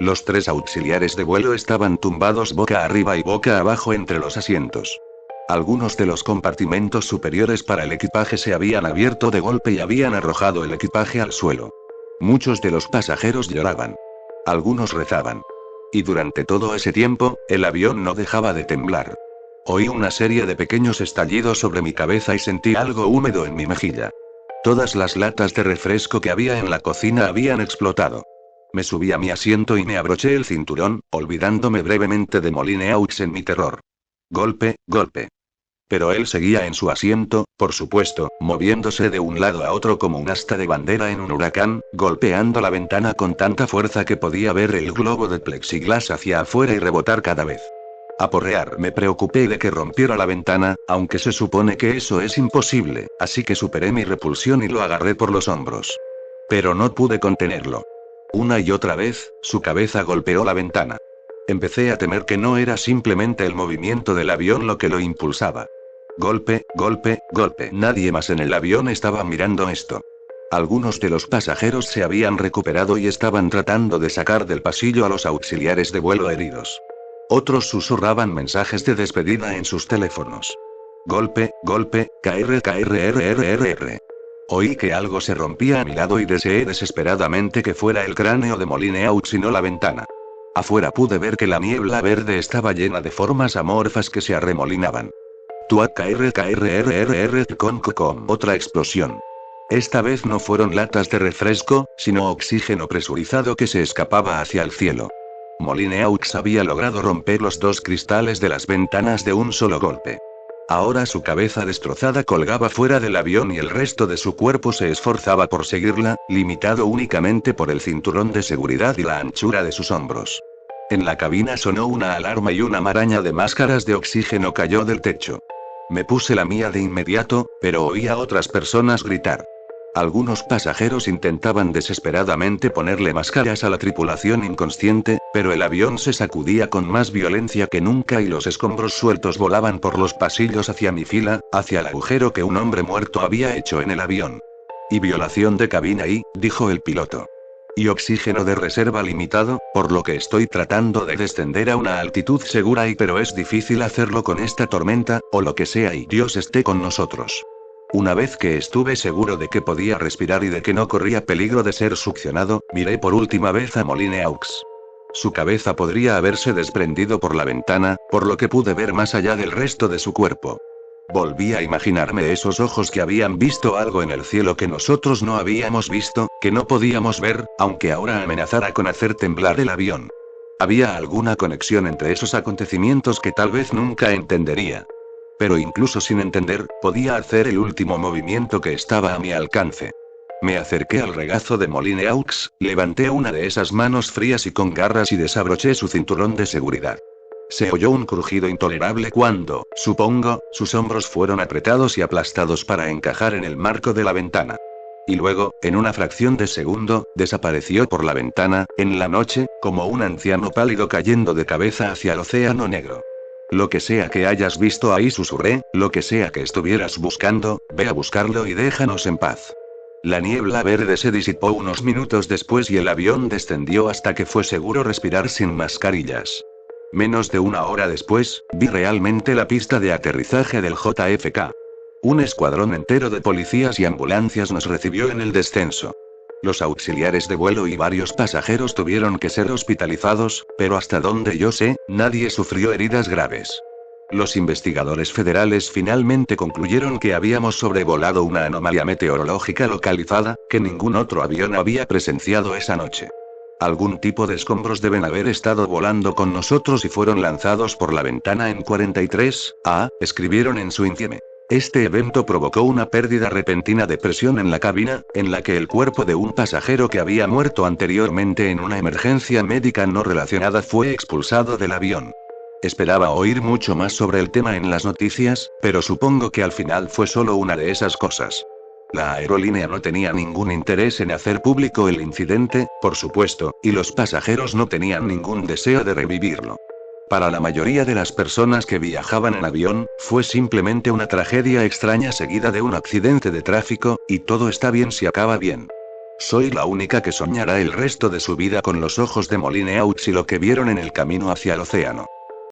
Los 3 auxiliares de vuelo estaban tumbados boca arriba y boca abajo entre los asientos. Algunos de los compartimentos superiores para el equipaje se habían abierto de golpe y habían arrojado el equipaje al suelo. Muchos de los pasajeros lloraban. Algunos rezaban. Y durante todo ese tiempo, el avión no dejaba de temblar. Oí una serie de pequeños estallidos sobre mi cabeza y sentí algo húmedo en mi mejilla. Todas las latas de refresco que había en la cocina habían explotado. Me subí a mi asiento y me abroché el cinturón, olvidándome brevemente de Molineux en mi terror. Golpe, golpe. Pero él seguía en su asiento, por supuesto, moviéndose de un lado a otro como un asta de bandera en un huracán, golpeando la ventana con tanta fuerza que podía ver el globo de plexiglas hacia afuera y rebotar cada vez. Aporrear, me preocupé de que rompiera la ventana, aunque se supone que eso es imposible, así que superé mi repulsión y lo agarré por los hombros. Pero no pude contenerlo. Una y otra vez, su cabeza golpeó la ventana. Empecé a temer que no era simplemente el movimiento del avión lo que lo impulsaba. Golpe, golpe, golpe. Nadie más en el avión estaba mirando esto. Algunos de los pasajeros se habían recuperado y estaban tratando de sacar del pasillo a los auxiliares de vuelo heridos. Otros susurraban mensajes de despedida en sus teléfonos. Golpe, golpe, KRKRRRR. Oí que algo se rompía a mi lado y deseé desesperadamente que fuera el cráneo de Molineux y no la ventana. Afuera pude ver que la niebla verde estaba llena de formas amorfas que se arremolinaban. Tuac KRKRRRR con otra explosión. Esta vez no fueron latas de refresco, sino oxígeno presurizado que se escapaba hacia el cielo. Molineux había logrado romper los 2 cristales de las ventanas de un solo golpe. Ahora su cabeza destrozada colgaba fuera del avión y el resto de su cuerpo se esforzaba por seguirla, limitado únicamente por el cinturón de seguridad y la anchura de sus hombros. En la cabina sonó una alarma y una maraña de máscaras de oxígeno cayó del techo. Me puse la mía de inmediato, pero oí a otras personas gritar. Algunos pasajeros intentaban desesperadamente ponerle máscaras a la tripulación inconsciente, pero el avión se sacudía con más violencia que nunca y los escombros sueltos volaban por los pasillos hacia mi fila, hacia el agujero que un hombre muerto había hecho en el avión. Y violación de cabina dijo el piloto. Y oxígeno de reserva limitado, por lo que estoy tratando de descender a una altitud segura pero es difícil hacerlo con esta tormenta, o lo que sea y Dios esté con nosotros. Una vez que estuve seguro de que podía respirar y de que no corría peligro de ser succionado, miré por última vez a Molineux. Su cabeza podría haberse desprendido por la ventana, por lo que pude ver más allá del resto de su cuerpo. Volví a imaginarme esos ojos que habían visto algo en el cielo que nosotros no habíamos visto, que no podíamos ver, aunque ahora amenazara con hacer temblar el avión. Había alguna conexión entre esos acontecimientos que tal vez nunca entendería. Pero incluso sin entender, podía hacer el último movimiento que estaba a mi alcance. Me acerqué al regazo de Molineux, levanté una de esas manos frías y con garras y desabroché su cinturón de seguridad. Se oyó un crujido intolerable cuando, supongo, sus hombros fueron apretados y aplastados para encajar en el marco de la ventana. Y luego, en una fracción de segundo, desapareció por la ventana, en la noche, como un anciano pálido cayendo de cabeza hacia el océano negro. Lo que sea que hayas visto ahí, susurré, lo que sea que estuvieras buscando, ve a buscarlo y déjanos en paz. La niebla verde se disipó unos minutos después y el avión descendió hasta que fue seguro respirar sin mascarillas. Menos de una hora después, vi realmente la pista de aterrizaje del JFK. Un escuadrón entero de policías y ambulancias nos recibió en el descenso. Los auxiliares de vuelo y varios pasajeros tuvieron que ser hospitalizados, pero hasta donde yo sé, nadie sufrió heridas graves. Los investigadores federales finalmente concluyeron que habíamos sobrevolado una anomalía meteorológica localizada, que ningún otro avión había presenciado esa noche. Algún tipo de escombros deben haber estado volando con nosotros y fueron lanzados por la ventana en 43A, escribieron en su informe. Este evento provocó una pérdida repentina de presión en la cabina, en la que el cuerpo de un pasajero que había muerto anteriormente en una emergencia médica no relacionada fue expulsado del avión. Esperaba oír mucho más sobre el tema en las noticias, pero supongo que al final fue solo una de esas cosas. La aerolínea no tenía ningún interés en hacer público el incidente, por supuesto, y los pasajeros no tenían ningún deseo de revivirlo. Para la mayoría de las personas que viajaban en avión, fue simplemente una tragedia extraña seguida de un accidente de tráfico, y todo está bien si acaba bien. Soy la única que soñará el resto de su vida con los ojos de Molineaux y lo que vieron en el camino hacia el océano.